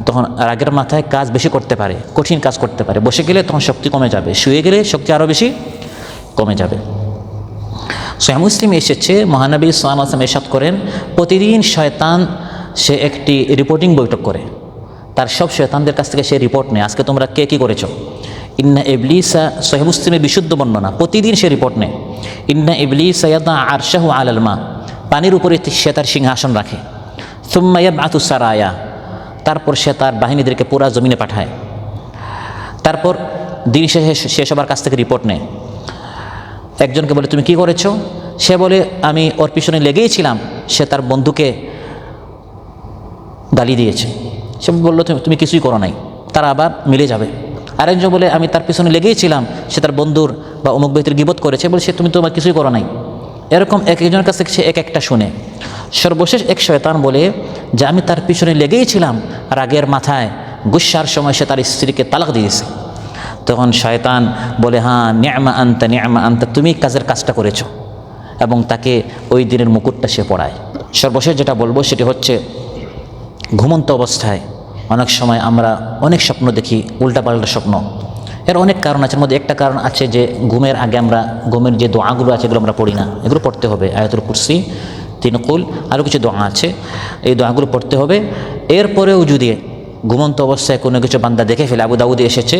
তখন রাগের মাথায় কাজ বেশি করতে পারে, কঠিন কাজ করতে পারে। বসে গেলে তখন শক্তি কমে যাবে, শুয়ে গেলে শক্তি আরও বেশি কমে যাবে। সহিহ মুসলিমে এসেছে মহানবী সাল্লাল্লাহু আলাইহি ওয়াসাল্লাম ইরশাদ করেন, প্রতিদিন শয়তান সে একটি রিপোর্টিং বৈঠক করে, তার সব শয়তানদের কাছ থেকে সে রিপোর্ট নেয়, আজকে তোমরা কে কী করেছো। ইন্না ইবলিসা, সহিহ মুসলিমের বিশুদ্ধ বর্ণনা, প্রতিদিন সে রিপোর্ট নেয়। ইন্না ইবলিসা ইয়াদা আরশাহু আলাল মা, পানির উপরে সে তার সিংহাসন রাখে। সুম্মা ইয়াবআতু সারায়া, তারপর সে তার বাহিনীদেরকে পুরা জমিনে পাঠায়। তারপর দিন শেষে সে সবার কাছ থেকে রিপোর্ট নেয়। একজনকে বলে তুমি কি করেছো? সে বলে আমি ওর পিছনে লেগেই ছিলাম, সে তার বন্ধুকে গালি দিয়েছে। সে বললো তুমি কিছুই করো নাই, তারা আবার মিলে যাবে। আরেকজন বলে আমি তার পিছনে লেগেই ছিলাম, সে তার বন্ধুর বা অমুক ব্যক্তির গীবত করেছে, বলছে তুমি তোমার কিছুই করো নাই। এরকম এক একজনের কাছ থেকে সে এক একটা শুনে। সর্বশেষ এক শয়তান বলে যে আমি তার পিছনে লেগেই ছিলাম, রাগের মাথায় গুসার সময় সে তার স্ত্রীকে তালাক দিয়েছে। তখন শয়তান বলে হ্যাঁ নি'মা আনতা, তুমি কাজটা করেছো, এবং তাকে ওই দিনের মুকুটটা সে পড়ায়। সর্বশেষ যেটা বলবো সেটি হচ্ছে ঘুমন্ত অবস্থায় অনেক সময় আমরা অনেক স্বপ্ন দেখি, উল্টাপাল্টা স্বপ্ন। এর অনেক কারণ আছে, এর মধ্যে একটা কারণ আছে যে ঘুমের আগে আমরা ঘুমের যে দোয়াগুলো আছে এগুলো আমরা পড়ি না, এগুলো পড়তে হবে। আয়াতুল কুরসি, তিন কুল, আরও কিছু দোয়া আছে, এই দোয়াগুলো পড়তে হবে। এরপরেও যদি ঘুমন্ত অবস্থায় কোনো কিছু বান্দা দেখে ফেলে, আবু দাউদে এসেছে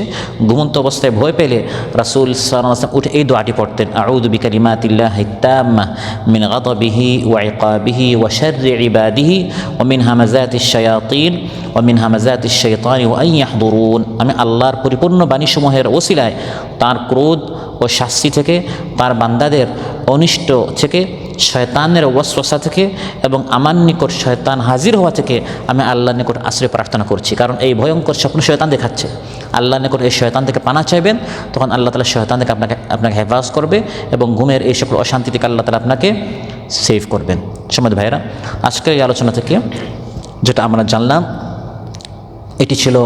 ঘুমন্ত অবস্থায় ভয় পেলে রাসূল সাল্লাল্লাহু আলাইহি ওয়াসাল্লাম উঠে এই দোয়াটি পড়তেন, আউযু বিকালিমাতিল্লাহি তাম্মা মিন গাদাবিহি ওয়া ইকাবিহি ওয়া শাররি ইবাদিহি ওয়া মিন হামাযাতিশ শায়াতিন ওয়া মিন হামাযাতিশ শাইতানি ওয়া আন ইয়াহদুরুন। আমি আল্লাহর পরিপূর্ণ বাণীসমূহের ওসিলায় তার ক্রোধ ও শাস্তি থেকে, তার বান্দাদের অনিষ্ট থেকে, শয়তানের ওয়াসওয়াসা থেকে এবং আমার নিকট শয়তান হাজির হওয়া থেকে আমি আল্লাহর নিকট আশ্রয় প্রার্থনা করছি। কারণ এই ভয়ঙ্কর স্বপ্ন শয়তান দেখাচ্ছে, আল্লাহর নিকট এই শয়তান থেকে পানা চাইবেন, তখন আল্লাহ তাআলা শয়তান থেকে আপনাকে হেফাজত করবে এবং ঘুমের এই সকল অশান্তি থেকে আল্লাহ তাআলা আপনাকে সেভ করবেন। সম্মানিত ভাইয়েরা, আজকের এই আলোচনা থেকে যেটা আমরা জানলাম এটি ছিল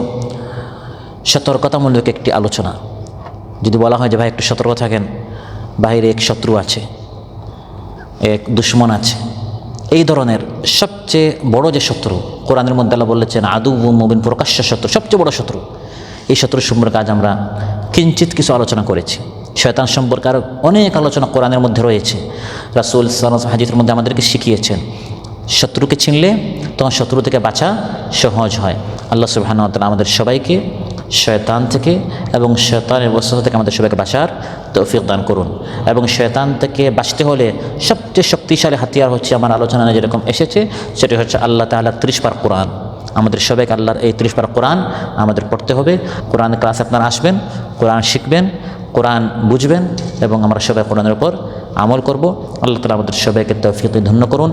সতর্কতামূলক একটি আলোচনা। যদি বলা হয় যে ভাই একটু সতর্ক থাকেন, বাইরে এক শত্রু আছে, এক দুশ্মন আছে, এই ধরনের সবচেয়ে বড় যে শত্রু কোরআনের মধ্যে আল্লাহ বলেছেন আদুউম মুবিন, প্রকাশ্য শত্রু, সবচেয়ে বড় শত্রু, এই শত্রু সম্পর্কে আজ আমরা কিঞ্চিত কিছু আলোচনা করেছি। শয়তান সম্পর্কে আরও অনেক আলোচনা কোরআনের মধ্যে রয়েছে। রাসূল সাল্লাল্লাহু আলাইহি ওয়াসাল্লাম হাদিসের মধ্যে আমাদেরকে শিখিয়েছেন শত্রুকে চিনলে তখন শত্রু থেকে বাঁচা সহজ হয়। আল্লাহ সুবহানাহু ওয়া তাআলা আমাদের সবাইকে শয়তান থেকে এবং শয়তানের ওয়াসওয়াসা থেকে আমাদের সবাইকে বাঁচার তৌফিক দান করুন। এবং শয়তান থেকে বাঁচতে হলে সবচেয়ে শক্তিশালী হাতিয়ার হচ্ছে আমার আলোচনায় যেরকম এসেছে সেটি হচ্ছে আল্লাহ তাআলার 30 পারা কোরআন। আমাদের সবাইকে আল্লাহর এই 30 পারা কোরআন আমাদের পড়তে হবে। কোরআন ক্লাসে আপনারা আসবেন, কোরআন শিখবেন, কোরআন বুঝবেন এবং আমরা সবাই কোরআনের উপর আমল করব। আল্লাহ তাআলা আমাদের সবাইকে তৌফিক ধন্য করুন।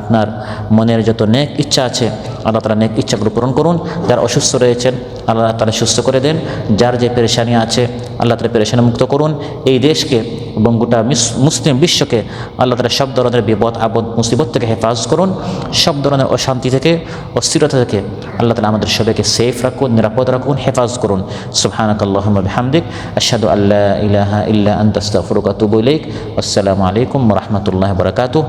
আপনার মনের যত নেক ইচ্ছা আছে আল্লাহ তাআলা নেক ইচ্ছাগুলো পূরণ করুন। যারা অসুস্থ রয়েছেন আল্লাহ তাআলা সুস্থ করে দেন। যার যে পেরেশানি আছে আল্লাহ তালা পেরেশানি মুক্ত করুন। এই দেশকে এবং গোটা মুসলিম বিশ্বকে আল্লাহ তালা সব ধরনের বিপদ আপদ মুসিবত থেকে হেফাজত করুন, সব ধরনের অশান্তি থেকে অস্থিরতা থেকে আল্লাহ তালা আমাদের সবাইকে সেফ রাখুন, নিরাপদ রাখুন, হেফাজত করুন। সুবহানাকাল্লাহুম্মা বিহামদিক আশহাদু আল্লা ইলাহা ইল্লা আনতা আস্তাগফিরুকা ওয়া আতুবু ইলাইক। আসসালামু আলাইকুম ওয়া রাহমাতুল্লাহি ওয়া বারাকাতুহু।